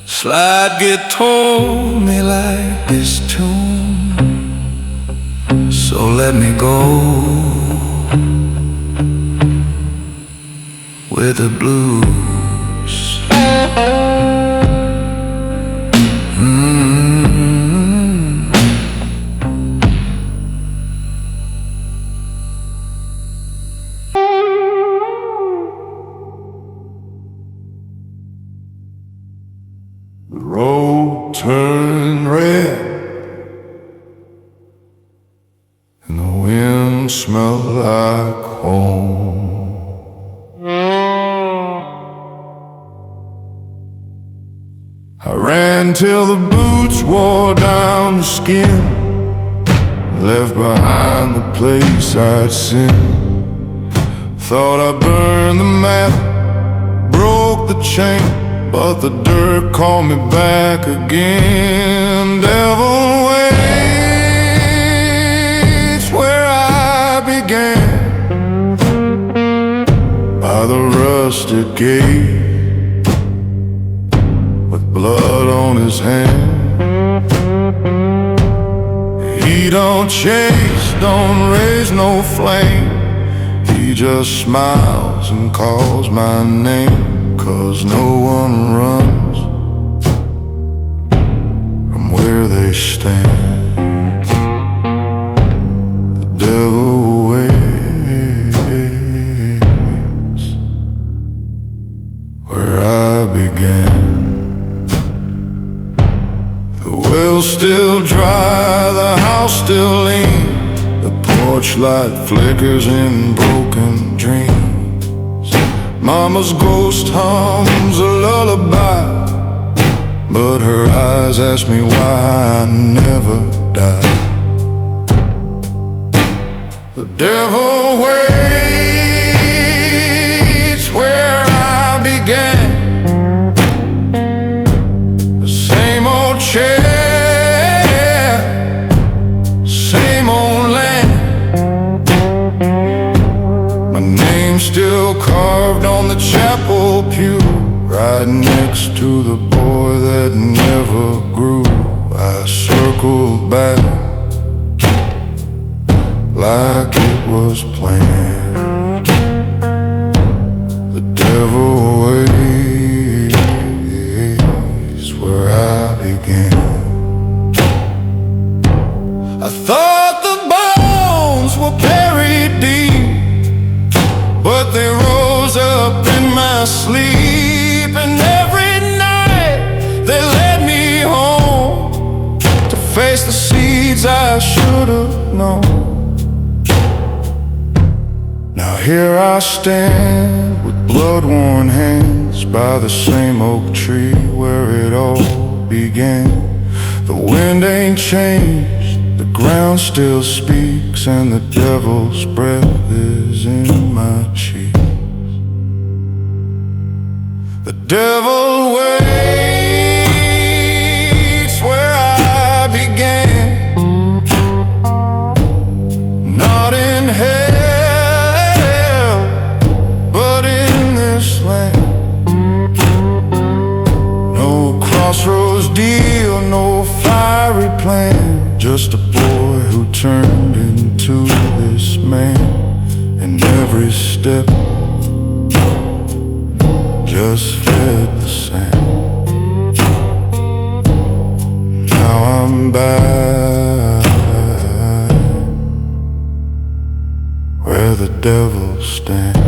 Slide guitar me like this tune, so let me go with the blues. The road turned red and the wind smelled like home. I ran till the boots wore down the skin, left behind the place I'd sinned. Thought I burned the map, broke the chain, but the dirt called me back again. Devil waits where I began, by the rusted gate, with blood on his hand. He don't chase, don't raise no flame, he just smiles and calls my name. 'Cause no one runs from where they stand. The devil waits where I began. The well's still dry, the house still lean, the porch light flickers in broken dreams. Mama's ghost hums a lullaby, but her eyes ask me why I never died. The devil waits where I began, the same old chair, same old land. My name's still carved on the chapel pew, right next to the boy that never grew. I circled back like it was planned. The devil waits where I began. I thought the bones were buried deep, but they rose up in my sleep. And every night they led me home to face the seeds I should have known. Now here I stand with blood-worn hands by the same oak tree where it all began. The wind ain't changed, the ground still speaks, and the devil's breath is in my cheeks. The devil waits where I began, not in hell, but in this land. No crossroads deal, no fiery plan, just a boy who turned into this man. And every step just fed the sand. Now I'm back where the devil stands.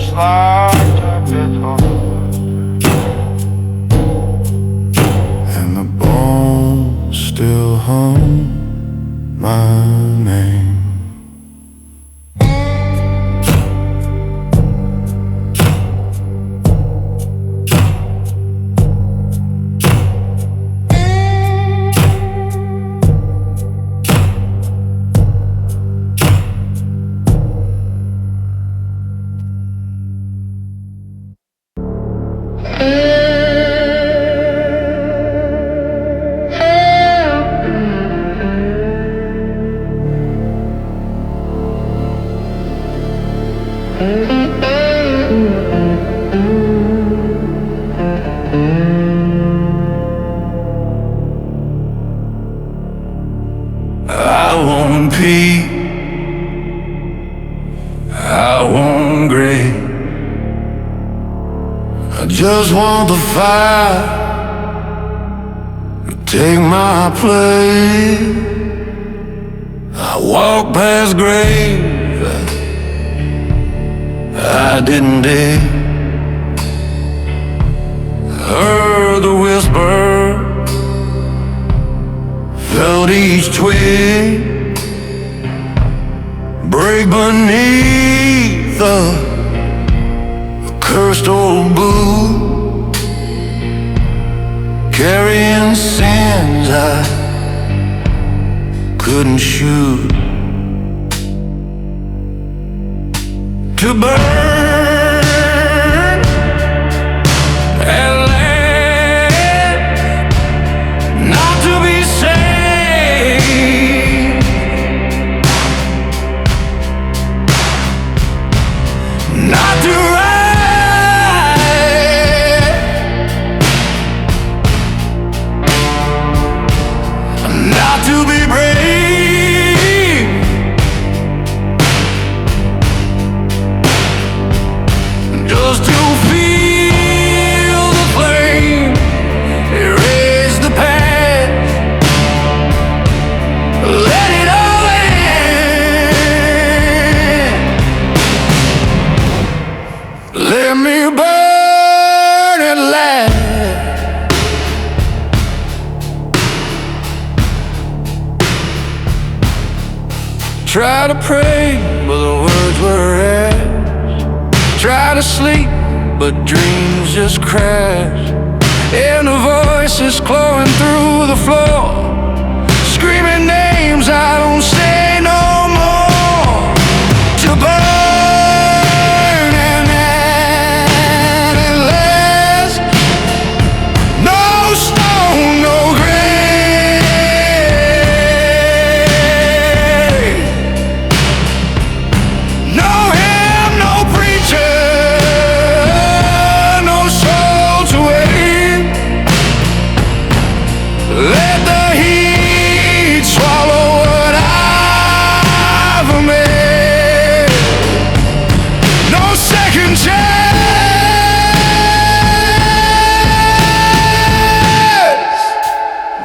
Slide a bit on, and the bones still hum my name. I want peace, I want grace. I just want the fire to take my place. I walk past graves I didn't dare. Heard the whisper, felt each twig break beneath the cursed old boot, carrying sins I couldn't shoot, to burn and land, not to be saved, not to ride, not to be brave, just to feel the flame, erase the past, let it all end. Let me burn at last. Try to pray, but the words were ash. Try to sleep, but dreams just crash. And the voices clawing through the floor, screaming names I don't say no more. To burn and endless, no stone, no grave, no hymn, no preacher, no soul to wait. Let the heat swallow what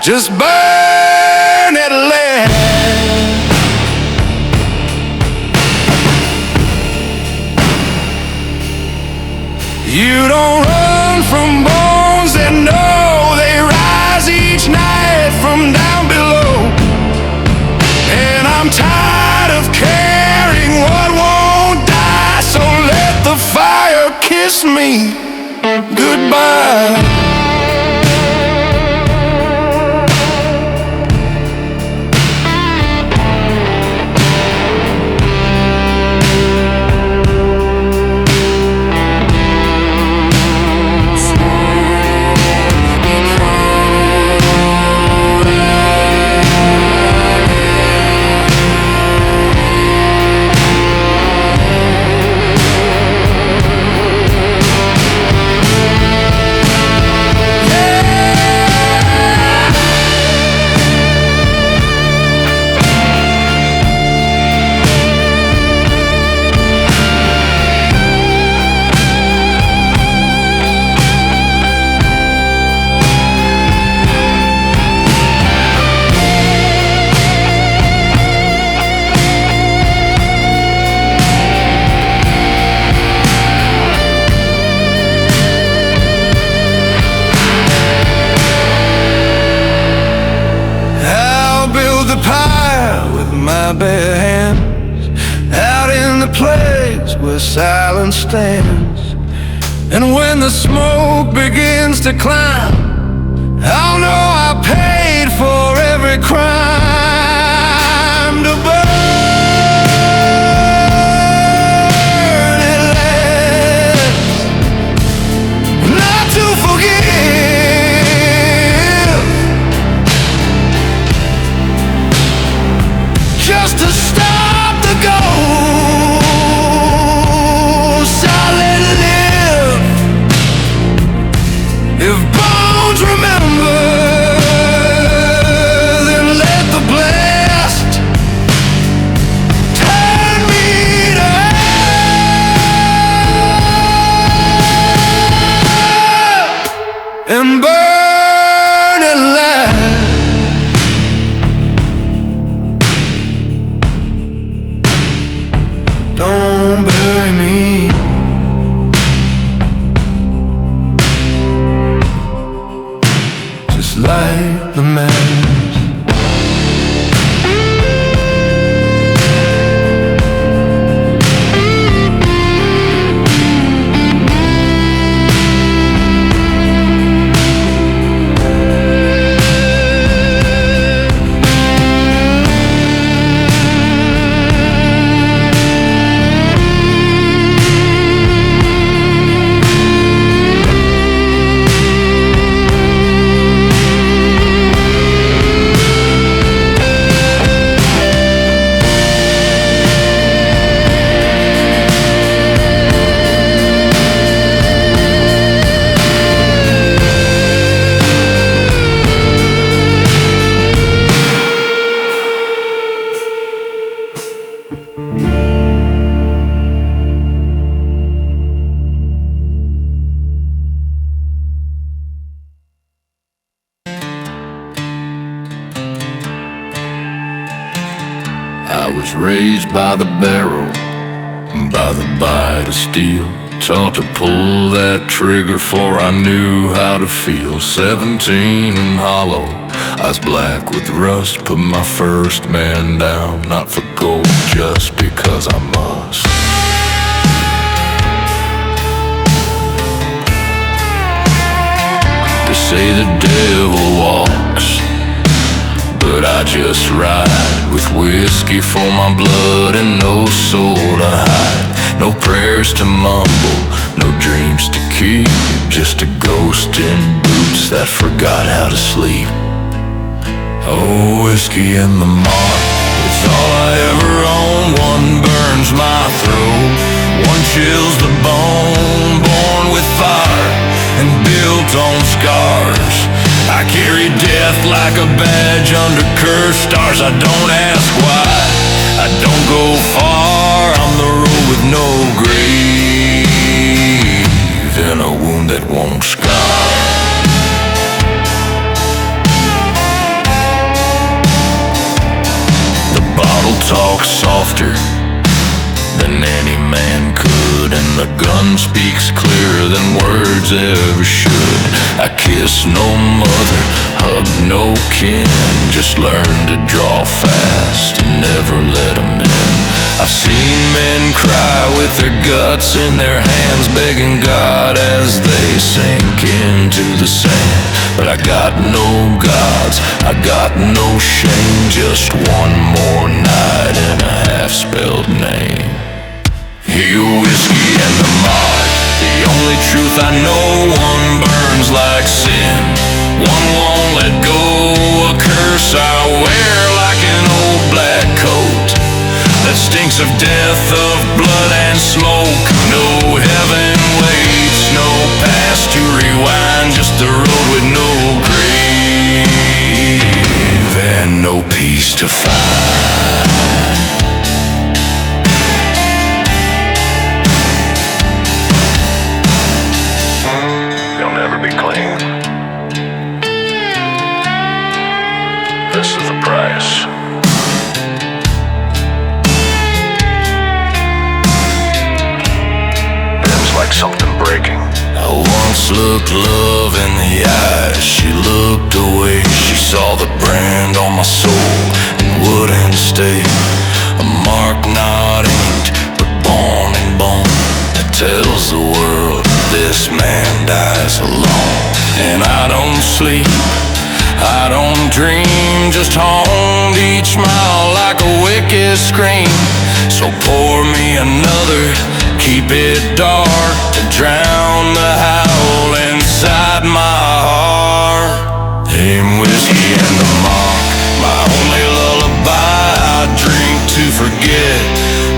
just burn it last. You don't run from bones that know they rise each night from down below. And I'm tired of carrying what won't die, so let the fire kiss me goodbye. Bare hands out in the place where silence stands, and when the smoke begins to climb, I'll know I paid for every crime. To burn it last, not to forgive, just to stop the ghost. I let it live. If bones remember, then let the blast turn me to hell and burn it last. Don't bury me. Just light the match. I was raised by the barrel, by the bite of steel. Taught to pull that trigger for I knew how to feel. 17 and hollow, eyes black with rust. Put my first man down, not for gold, just because I must. They say the devil walks, but I just ride with whiskey for my blood and no soul to hide. No prayers to mumble, no dreams to keep, just a ghost in boots that forgot how to sleep. Oh, whiskey in the mark, it's all I ever own. One burns my throat, one chills the bone. Born with fire and built on scars, I carry death like a badge under cursed stars. I don't ask why, I don't go far. I'm the road with no grave and a wound that won't scar. The gun speaks clearer than words ever should. I kiss no mother, hug no kin, just learn to draw fast and never let them in. I've seen men cry with their guts in their hands, begging God as they sink into the sand. But I got no gods, I got no shame, just one more night and a half-spelled name. Here, whiskey and the mob, the only truth I know. One burns like sin, one won't let go. A curse I wear like an old black coat that stinks of death, of blood and smoke. No heaven waits, no past to rewind, just a road with no grave and no peace to find. You'll never be clean. This is the price. Like something breaking. I once looked love in the eyes. She looked away. She saw the brand on my soul and wouldn't stay. A mark not inked, but born in bone, that tells the world this man dies alone. And I don't sleep, I don't dream, just haunt each mile like a wicked scream. So pour me another, keep it dark to drown the howl inside my heart. Aim whiskey and the mark, my only lullaby. I drink to forget,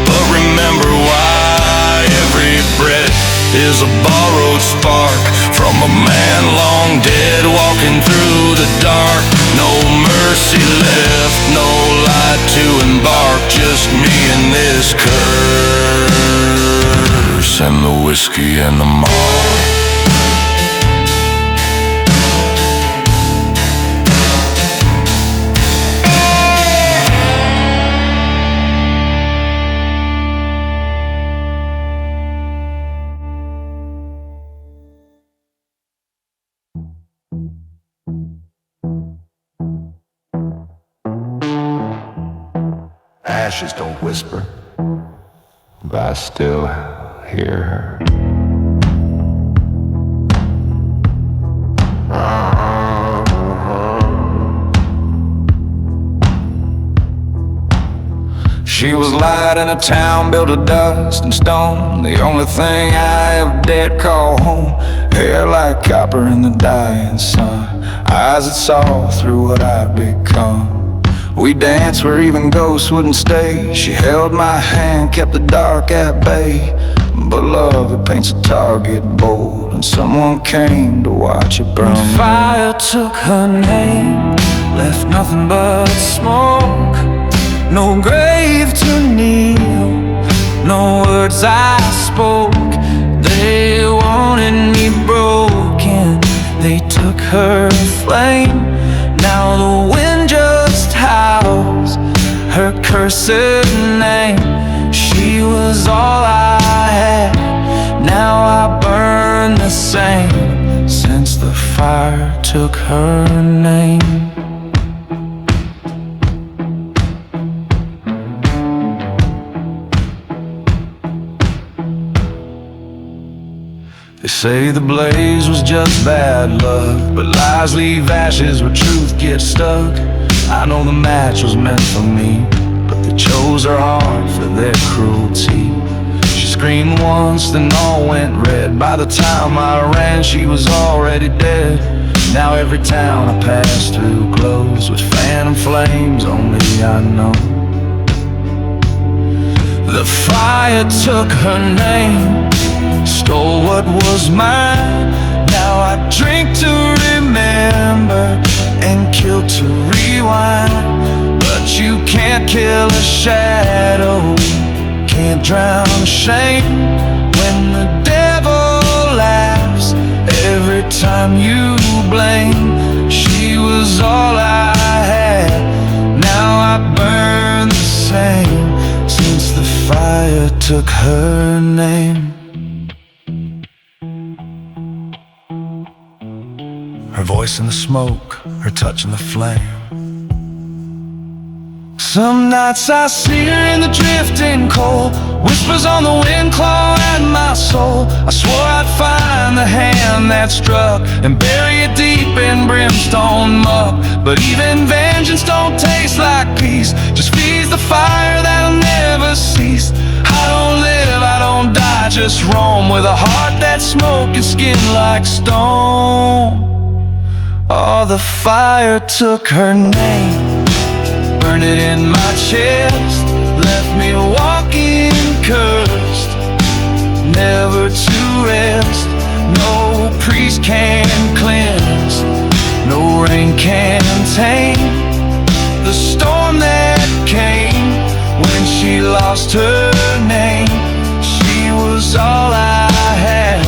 but remember why. Every breath is a borrowed spark from a man long dead, walking through the dark. No mercy left, no light to embark, just me and this curse and the whiskey and the malt. Ashes don't whisper, but I still hear her. She was light in a town built of dust and stone, the only thing I ever dared call home. Hair like copper in the dying sun, eyes that saw through what I'd become. We danced where even ghosts wouldn't stay. She held my hand, kept the dark at bay. But love, it paints a target bold, and someone came to watch it burn. When fire took her name, left nothing but smoke. No grave to kneel, no words I spoke. They wanted me broken, they took her flame. Now the wind just howls her cursed name. She was all I had, now I burn the same, since the fire took her name. They say the blaze was just bad luck, but lies leave ashes where truth gets stuck. I know the match was meant for me, but they chose her heart for their cruelty. She screamed once, then all went red. By the time I ran, she was already dead. Now every town I pass through glows with phantom flames only I know. The fire took her name, stole what was mine. Now I drink to remember and kill to rewind. But you can't kill a shadow, can't drown shame. When the devil laughs every time you blame, she was all I had, now I burn the same, since the fire took her name. her voice in the smoke, her touch in the flame. Some nights I see her in the drifting cold, whispers on the wind claw at my soul. I swore I'd find the hand that struck and bury it deep in brimstone muck. But even vengeance don't taste like peace, just feeds the fire that'll never cease. I don't live, I don't die, just roam with a heart that's smoke and skin like stone. Oh, the fire took her name, burned it in my chest, left me walking cursed, never to rest. No priest can cleanse, no rain can tame the storm that came when she lost her name. She was all I had,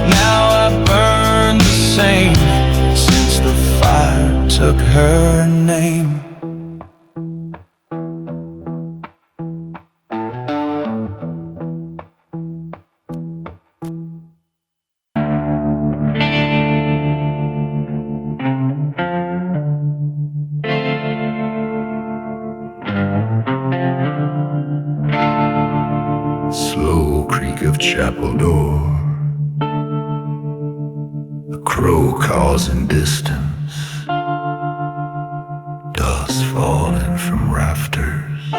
now I burn the same, since the fire took her name. Slow creak of chapel door, a crow calls in distance, dust falling from rafters.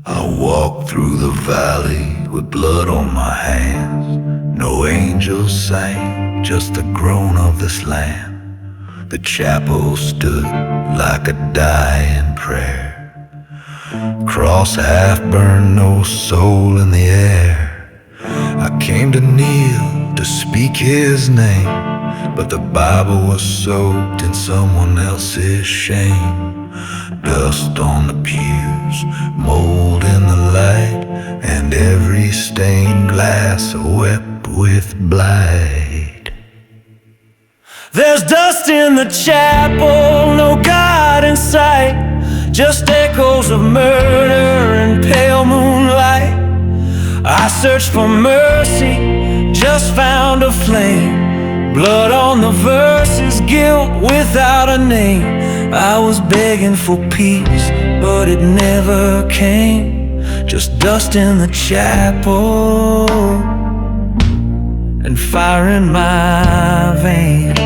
I walk through the valley with blood on my hands. No angels sang, just the groan of this land. The chapel stood like a dying prayer, cross half burned, no soul in the air. I came to kneel, to speak his name, but the Bible was soaked in someone else's shame. Dust on the pews, mold in the light, and every stained glass wept with blight. There's dust in the chapel, no God in sight, just echoes of murder and pale moonlight. I searched for mercy, just found a flame, blood on the verses, guilt without a name. I was begging for peace, but it never came, just dust in the chapel and fire in my veins.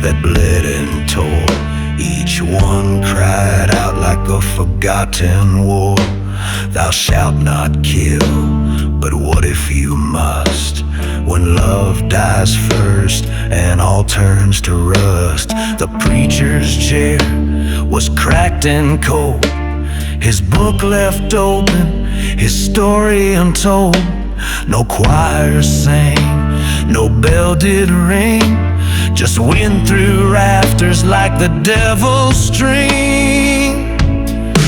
That bled and tore, each one cried out like a forgotten war. Thou shalt not kill, but what if you must? When love dies first and all turns to rust. The preacher's chair was cracked and cold, his book left open, his story untold. No choir sang, no bell did ring, just wind through rafters like the devil's string.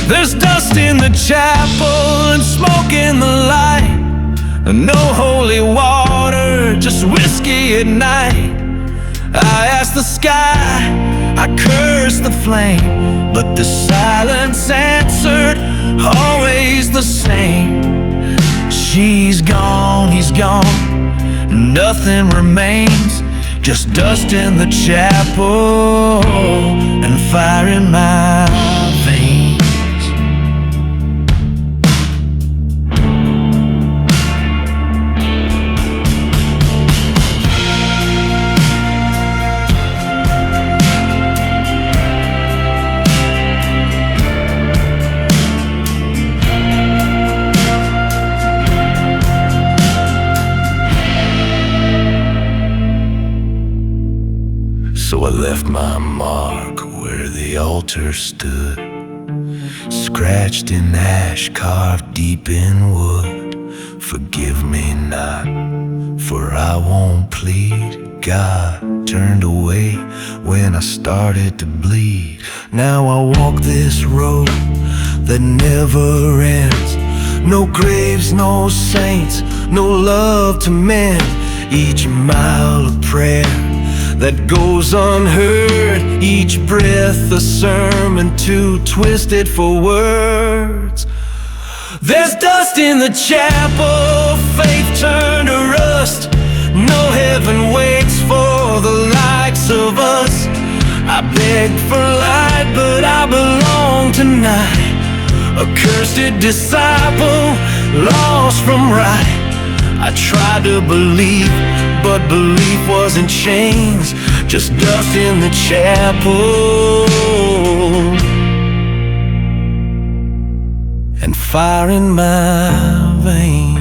There's dust in the chapel and smoke in the light, no holy water, just whiskey at night. I asked the sky, I cursed the flame, but the silence answered, always the same. She's gone, he's gone, nothing remains, just dust in the chapel and fire in my veins. So I left my mark where the altar stood, scratched in ash, carved deep in wood. Forgive me not, for I won't plead. God turned away when I started to bleed. Now I walk this road that never ends, no graves, no saints, no love to mend. Each mile of prayer that goes unheard, each breath a sermon too twisted for words. There's dust in the chapel, faith turned to rust. No heaven waits for the likes of us. I begged for light, but I belong tonight. A cursed disciple, lost from right. I tried to believe, but belief wasn't chains, just dust in the chapel and fire in my veins.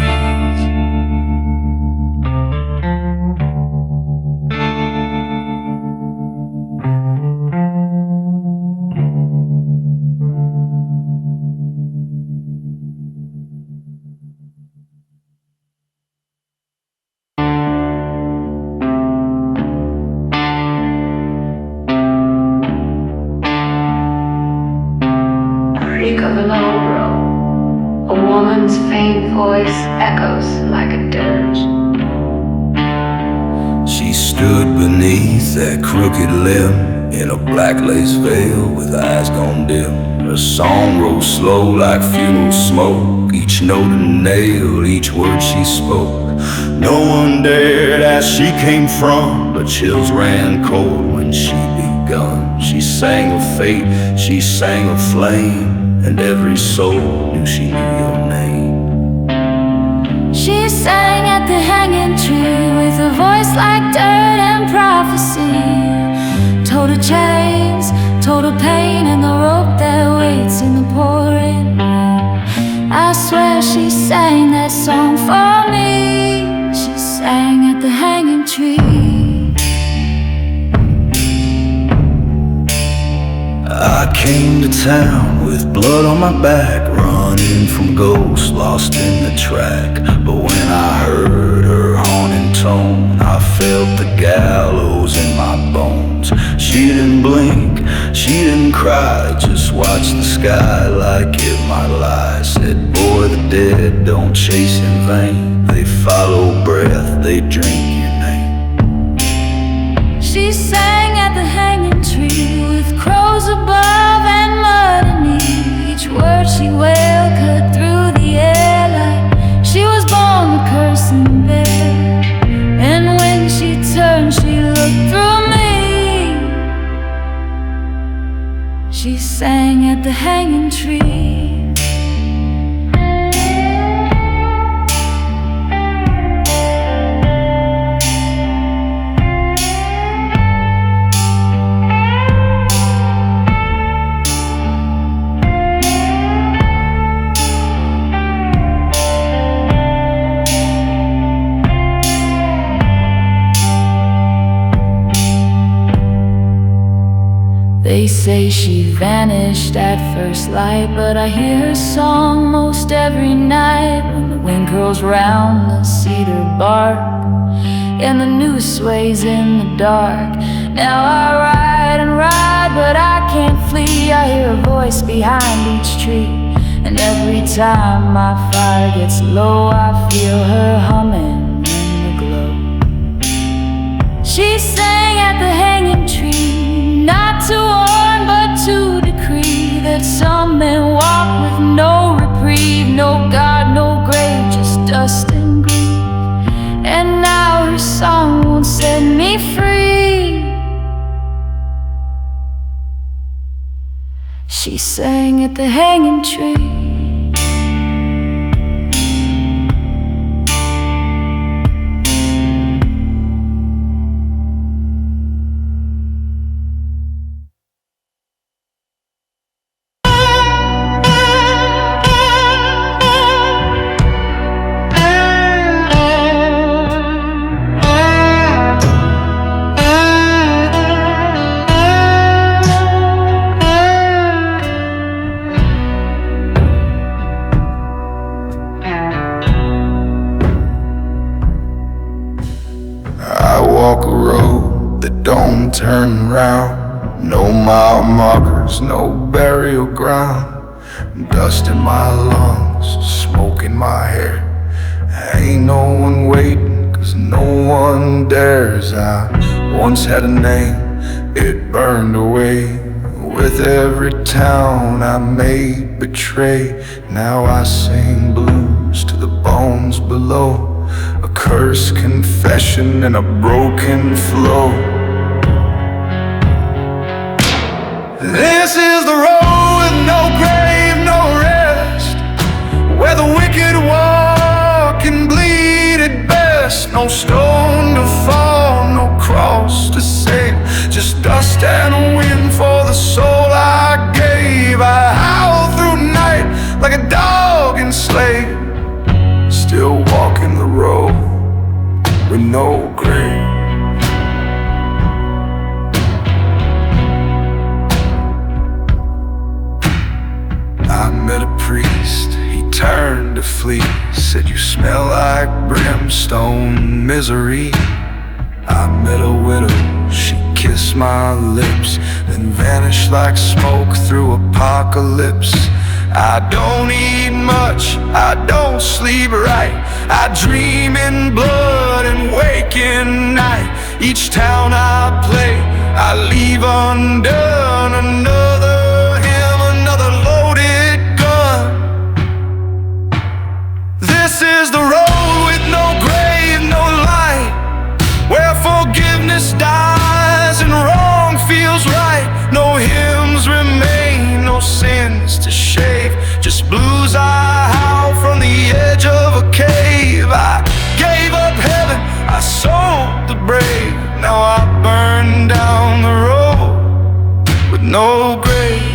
Of an old road, a woman's faint voice echoes like a dirge. She stood beneath that crooked limb in a black lace veil with eyes gone dim. Her song rose slow like funeral smoke, each note a nail, each word she spoke. No one dared ask she came from, but chills ran cold when she begun. She sang of fate, she sang of flame, and every soul knew she knew your name. She sang at the hanging tree with a voice like dirt and prophecy. Told her chains, told her pain, and the rope that waits in the pouring rain. I swear she sang that song for me. She sang at the hanging tree. I came to town with blood on my back, running from ghosts lost in the track. But when I heard her haunting tone, I felt the gallows in my bones. She didn't blink, she didn't cry, just watched the sky like it might lie. Said, boy, the dead don't chase in vain, they follow breath, they drink your name. She sang at the hanging tree with crows above and mud beneath. Each word she wailed cut through the air like she was born to curse and bear. And when she turned, she looked through me. She sang at the hanging tree. They say she vanished at first light, but I hear her song most every night. When the wind curls round the cedar bark and the noose sways in the dark. Now I ride and ride, but I can't flee. I hear a voice behind each tree, and every time my fire gets low, I feel her humming in the glow. She sang at the hanging tree, not to warn but to decree that some men walk with no reprieve, no God, no grave, just dust and grief. And now her song won't set me free. She sang at the hanging tree. walk a road that don't turn round. No mile markers, no burial ground. Dust in my lungs, smoke in my hair. Ain't no one waiting, 'cause no one dares. I once had a name, it burned away. With every town I made betray. Now I sing blues to the bones below, a cursed confession in a broken flow. This is the road with no grave, no rest, where the wicked walk and bleed at best. No stone to fall, no cross to save, just dust and wind for the soul I gave. I howl through night like a dog enslaved, still walking the road with no grave. I met a priest, he turned to flee, said you smell like brimstone misery. I met a widow, she kissed my lips, then vanished like smoke through apocalypse. I don't eat much, I don't sleep right, I dream in blood and wake in night. Each town I play, I leave undone. Another hymn, another loaded gun. This is the road with no grave, no light, where forgiveness dies and wrong feels right. No hymns remain, no sins to shave, just blues I howl from the edge of a cave. I gave up heaven, I sold the brave, now I burn down the road with no grave.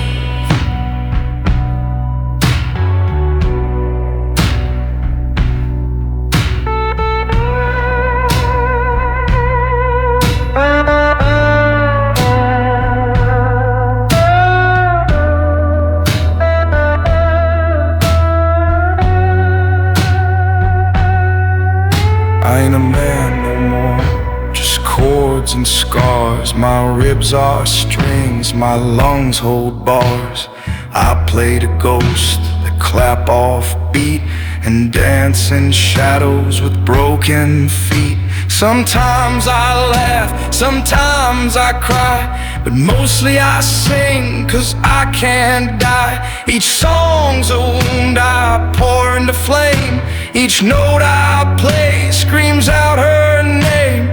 I ain't a man no more, just chords and scars. My ribs are strings, my lungs hold bars. I played a ghost that clap off beat and dance in shadows with broken feet. Sometimes I laugh, sometimes I cry, but mostly I sing 'cause I can't die. Each song's a wound I pour into flame, each note I play screams out her name.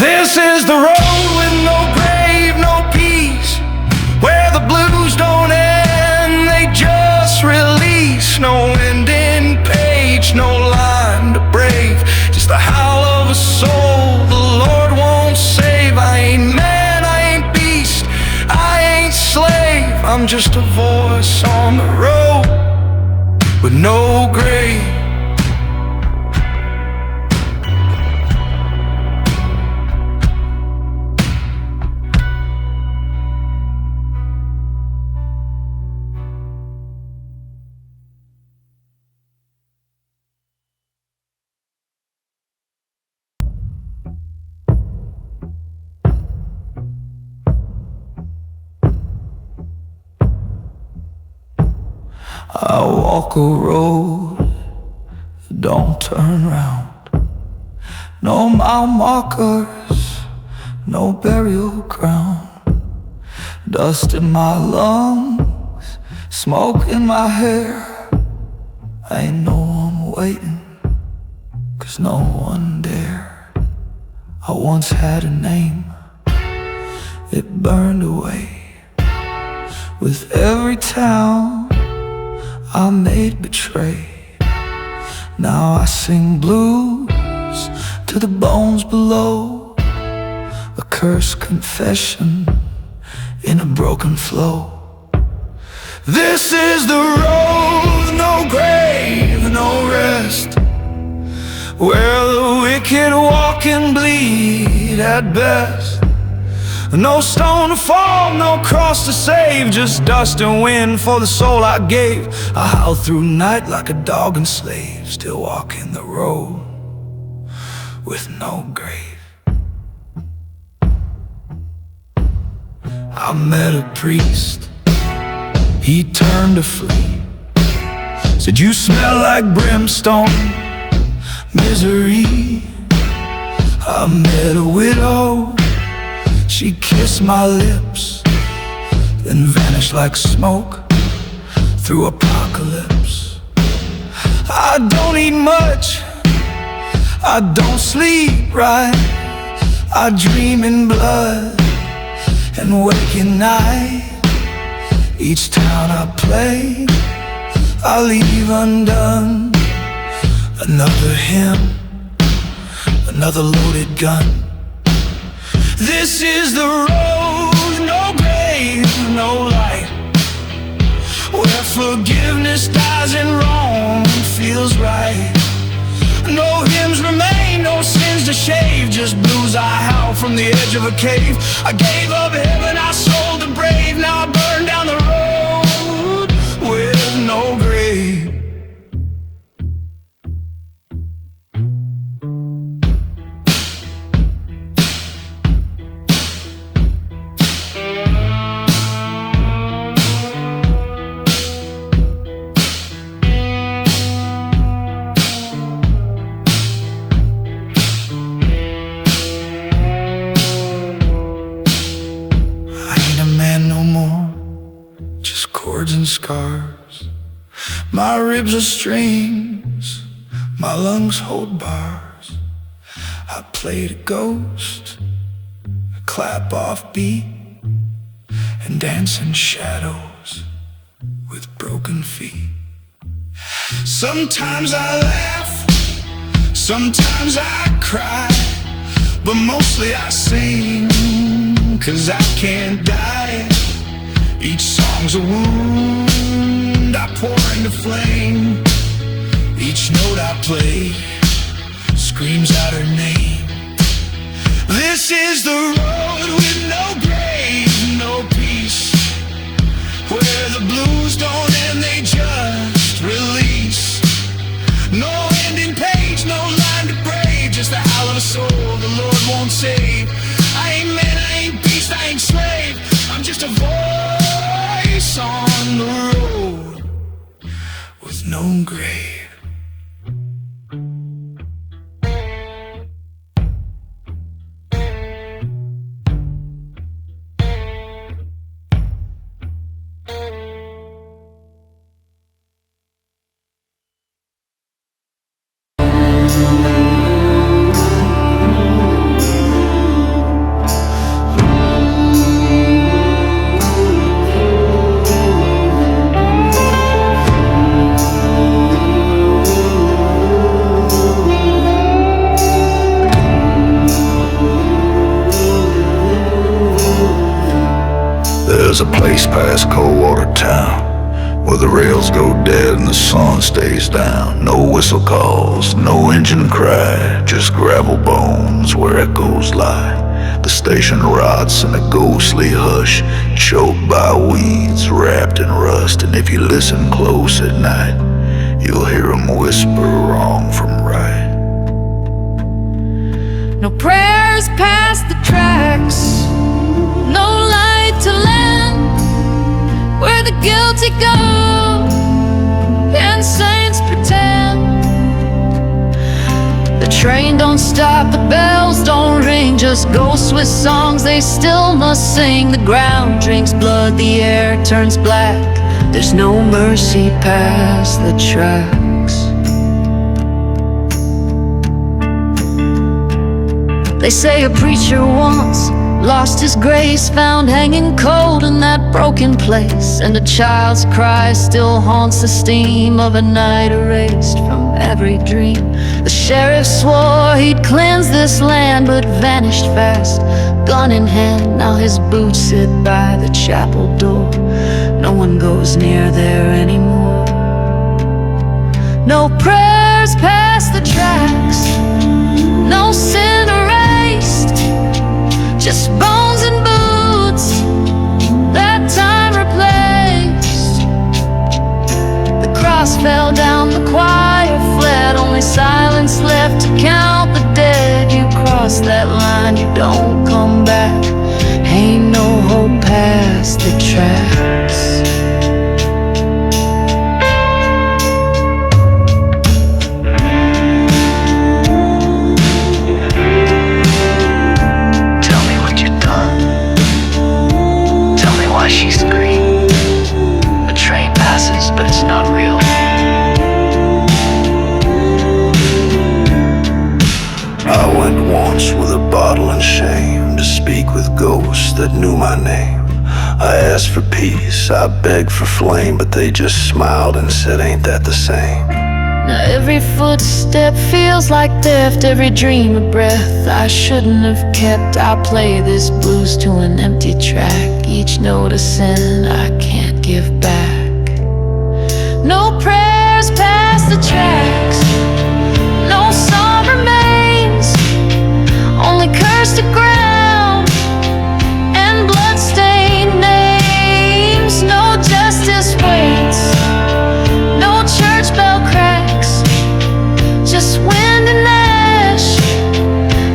This is the road with no grave, no peace, where the blues don't end, they just release. No ending page, no line to brave, just the howl of a soul the Lord won't save. I ain't man, I ain't beast, I ain't slave, I'm just a voice on the road with no grave. I walk a road, don't turn round. No mile markers, no burial ground. Dust in my lungs, smoke in my hair. I know I'm waiting, 'cause no one dare. I once had a name, it burned away. With every town I made betray. Now I sing blues to the bones below, a cursed confession in a broken flow. This is the road, no grave, no rest, where the wicked walk and bleed at best. No stone to fall, no cross to save, just dust and wind for the soul I gave. I howl through night like a dog enslaved, still walking the road with no grave. I met a priest, he turned to flee, said you smell like brimstone misery. I met a widow, she kissed my lips, then vanished like smoke through apocalypse. I don't eat much, I don't sleep right, I dream in blood and wake at night. Each town I play, I leave undone. Another hymn, another loaded gun. This is the road, no grave, no light, where forgiveness dies and wrong feels right. No hymns remain, no sins to shave, just blues I howl from the edge of a cave. I gave up heaven, I sold the brave, now I burn down the road with no grave. And scars, my ribs are strings, my lungs hold bars. I played a ghost, a clap off beat, and dance in shadows with broken feet. Sometimes I laugh, sometimes I cry, but mostly I sing, 'cause I can't die. Each song's a wound I pour into flame. Each note I play screams out her name. This is the road with no grave, no peace, where the blues don't end, they just release. No ending page, no line to brave, just the howl of a soul the Lord won't save. I ain't man, I ain't beast, I ain't slave, I'm just a voice on the road with no grave. There's a place past Coldwater Town where the rails go dead and the sun stays down. No whistle calls, no engine cry, just gravel bones where echoes lie. The station rots in a ghostly hush, choked by weeds, wrapped in rust. And if you listen close at night, you'll hear 'em whisper wrong from right. No prayers past the tracks, no light to land, where the guilty go and saints pretend. The train don't stop, the bells don't ring, just ghosts with songs they still must sing. The ground drinks blood, the air turns black, there's no mercy past the tracks. They say a preacher once lost his grace, found hanging cold in that broken place, and a child's cry still haunts the steam of a night erased from every dream. The sheriff swore he'd cleanse this land, but vanished fast, gun in hand. Now his boots sit by the chapel door, no one goes near there anymore. No prayers past the tracks, no sin erased, just bones and boots that time replaced. The cross fell down, the choir fled, only silence left to count the dead. You cross that line, you don't come back, ain't no hope past the tracks. she screamed. A train passes, but it's not real. I went once with a bottle and shame to speak with ghosts that knew my name. I asked for peace, I begged for flame, but they just smiled and said, ain't that the same? Now every footstep feels like theft, every dream a breath I shouldn't have kept. I play this blues to an empty track, each note a sin I can't give back. No prayers past the tracks, no song remains, only cursed ground and bloodstained names. No justice waits, no church bell cracks, just wind and ash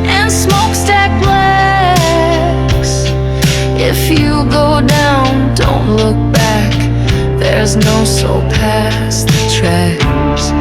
and smokestack blacks. If you go down, don't look back, there's no soul past the tracks.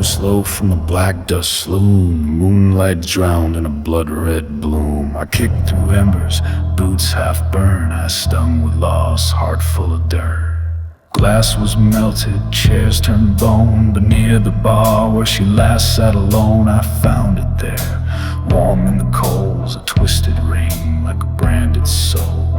Slow from the black dust slume, moonlight drowned in a blood-red bloom. I kicked through embers, boots half burned. I stung with loss, heart full of dirt. Glass was melted, chairs turned bone, but near the bar where she last sat alone, I found it there, warm in the coals, a twisted ring like a branded soul.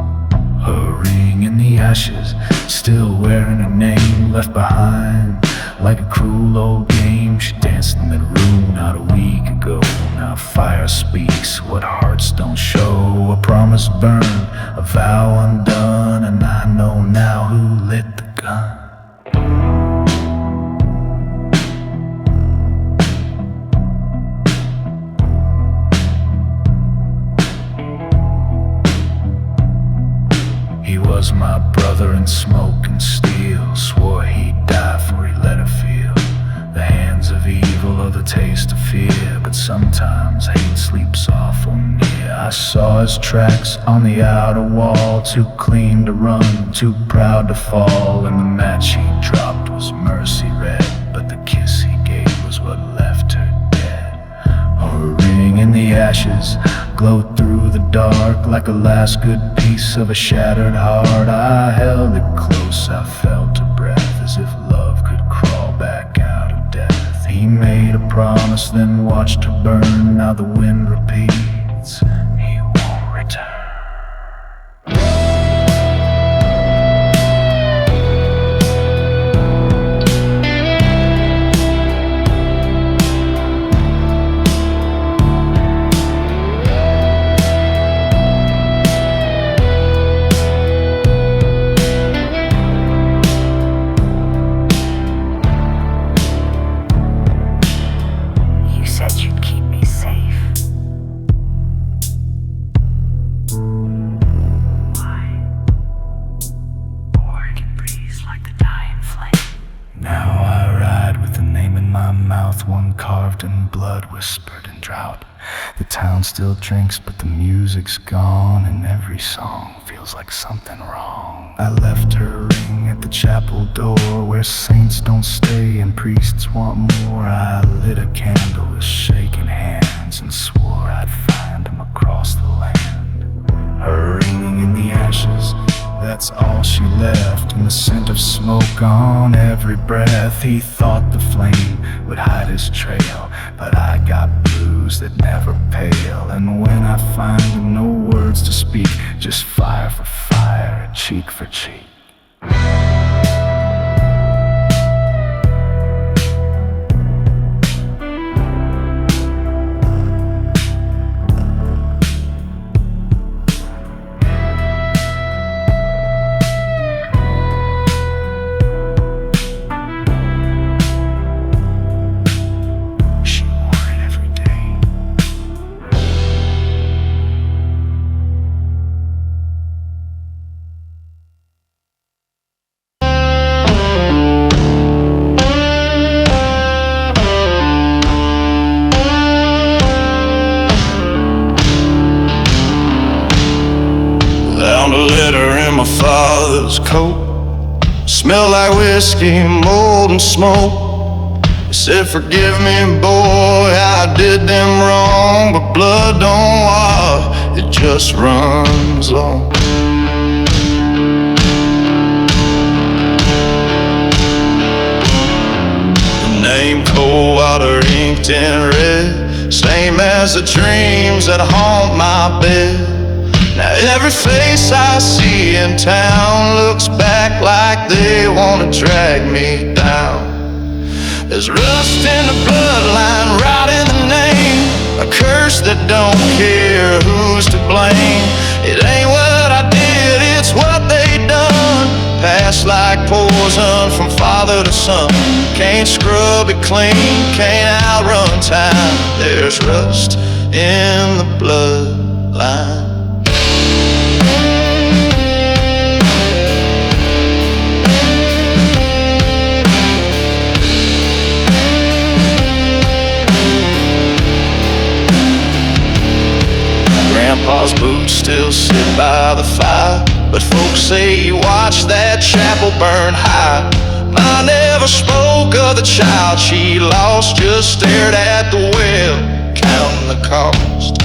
Her ring in the ashes, still wearing her name, left behind like a cruel old game. She danced in that room not a week ago. Now fire speaks what hearts don't show. A promise burned, a vow undone, and I know now who lit the gun. He was my brother in smoke and steel, swore he'd die for he let her feel the hands of evil or the taste of fear. But sometimes hate sleeps awful near. I saw his tracks on the outer wall, too clean to run, too proud to fall. And the match he dropped was mercy red, but the kiss he gave was what left her dead. Her ring in the ashes glowed through the dark like a last good piece of a shattered heart. I held it close, I felt her breath, as if love could crawl back out of death. He made a promise, then watched her burn. Now the wind repeats, he won't return. One carved in blood, whispered in drought. The town still drinks, but the music's gone, and every song feels like something wrong. I left her ring at the chapel door, where saints don't stay and priests want more. I lit a candle with shaking hands and swore I'd find him across the land. Her ring in the ashes, that's all she left, and the scent of smoke on every breath. He thought the flame would hide his trail, but I got blues that never pale. And when I find him, no words to speak, just fire for fire, cheek for cheek. father's coat. Smelled like whiskey, mold and smoke. He said, forgive me, boy, I did them wrong, but blood don't wash, it just runs long. The name Coldwater inked in red, same as the dreams that haunt my bed. Now every face I see in town looks back like they wanna drag me down. There's rust in the bloodline, right in the name, a curse that don't care who's to blame. It ain't what I did, it's what they done. Passed like poison from father to son. Can't scrub it clean, can't outrun time. There's rust in the bloodline. Grandpa's boots still sit by the fire, but folks say he watched that chapel burn high. Ma never spoke of the child she lost, just stared at the well, counting the cost.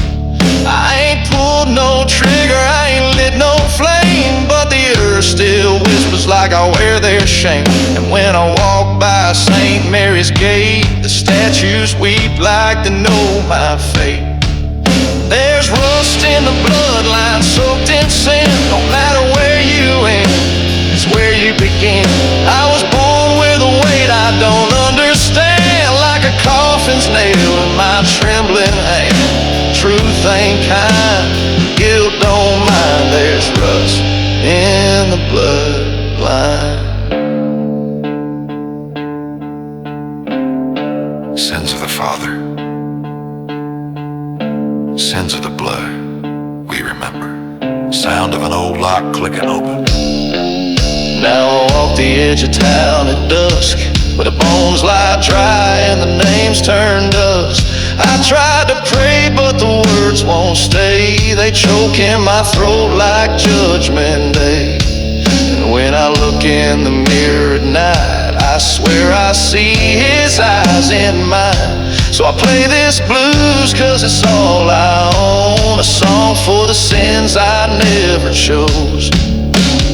I ain't pulled no trigger, I ain't lit no flame, but the earth still whispers like I wear their shame. And when I walk by St. Mary's gate, the statues weep like they know my fate. There's rust in the bloodline, soaked in sin. No matter where you end, it's where you begin. I was born with a weight I don't understand, like a coffin's nail in my trembling hand. Truth ain't kind, guilt don't mind. There's rust in the bloodline. Sins of the father, sins of the blood, we remember. Sound of an old lock clicking open. Now I walk the edge of town at dusk, where the bones lie dry and the names turn dust. I tried to pray, but the words won't stay. They choke in my throat like Judgment Day. And when I look in the mirror at night, I swear I see his eyes in mine. So I play this blues cause it's all I own, a song for the sins I never chose.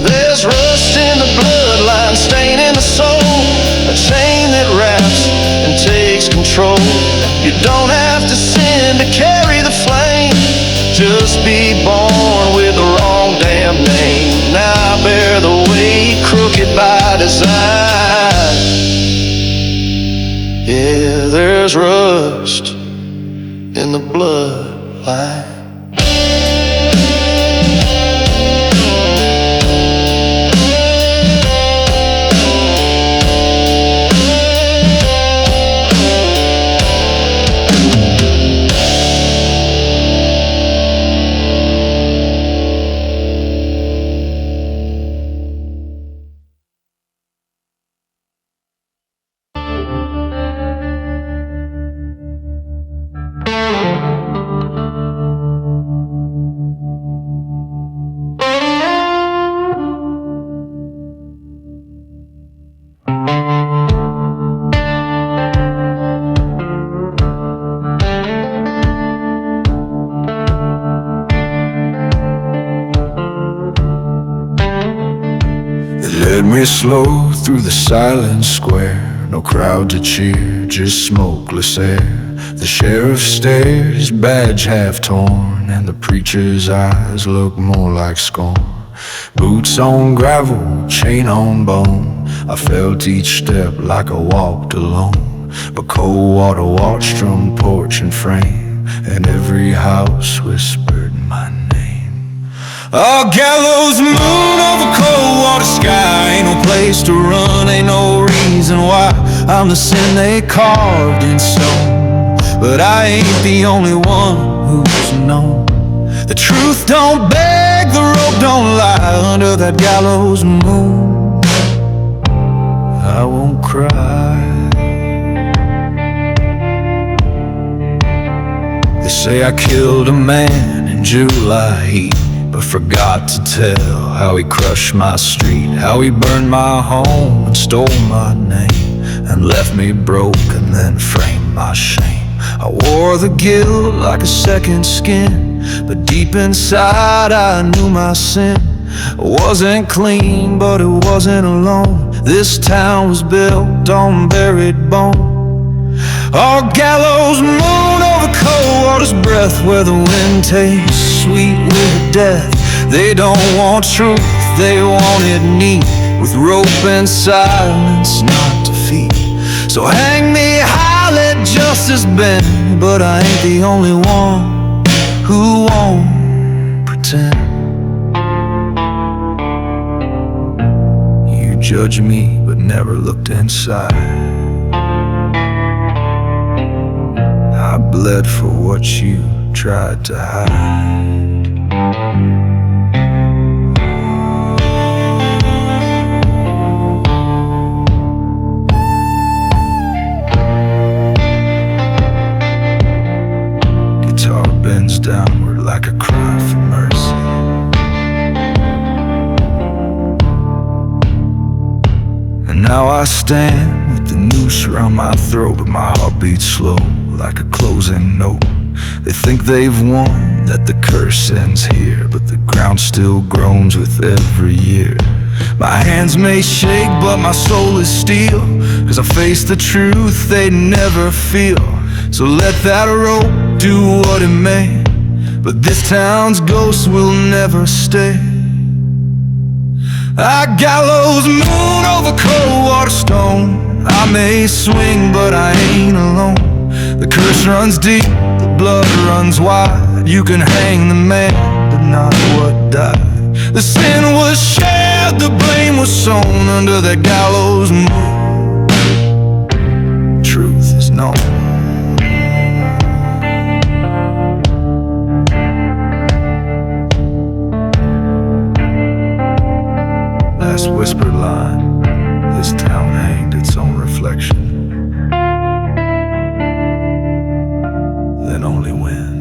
There's rust in the bloodline, stain in the soul, a chain that wraps and takes control. You don't have to sin to carry the flame, just be born with the wrong damn name. Now I bear the weight, crooked by design. Yeah, there's rust in the bloodline. Led me slow through the silent square, no crowd to cheer, just smokeless air. The sheriff stared, his badge half torn, and the preacher's eyes looked more like scorn. Boots on gravel, chain on bone, I felt each step like I walked alone. But Coldwater watched from porch and frame, and every house whispered my name. A gallows moon over Coldwater sky, ain't no place to run, ain't no reason why. I'm the sin they carved in stone, but I ain't the only one who's known. The truth don't beg, the rope don't lie. Under that gallows moon, I won't cry. They say I killed a man in July heat, but forgot to tell how he crushed my street, how he burned my home and stole my name, and left me broke and then framed my shame. I wore the guilt like a second skin, but deep inside I knew my sin. I wasn't clean, but it wasn't alone. This town was built on buried bone. Our gallows moon over cold water's breath, where the wind tastes sweet with death. They don't want truth, they want it neat, with rope and silence, not defeat. So hang me high, let justice bend, but I ain't the only one who won't pretend. You judge me, but never looked inside. I bled for what you tried to hide. Guitar bends downward like a cry for mercy. And now I stand with the noose around my throat, but my heart beats slow like a closing note. They think they've won, that the curse ends here, but the ground still groans with every year. My hands may shake, but my soul is steel, 'cause I face the truth they never feel. So let that rope do what it may, but this town's ghost will never stay. I gallows moon over cold water stone. I may swing, but I ain't alone. The curse runs deep, the blood runs wide. You can hang the man, but not what died. The sin was shared, the blame was sown under that gallows moon. Truth is known. Last whispered line, this town hanged its own reflection. Then only when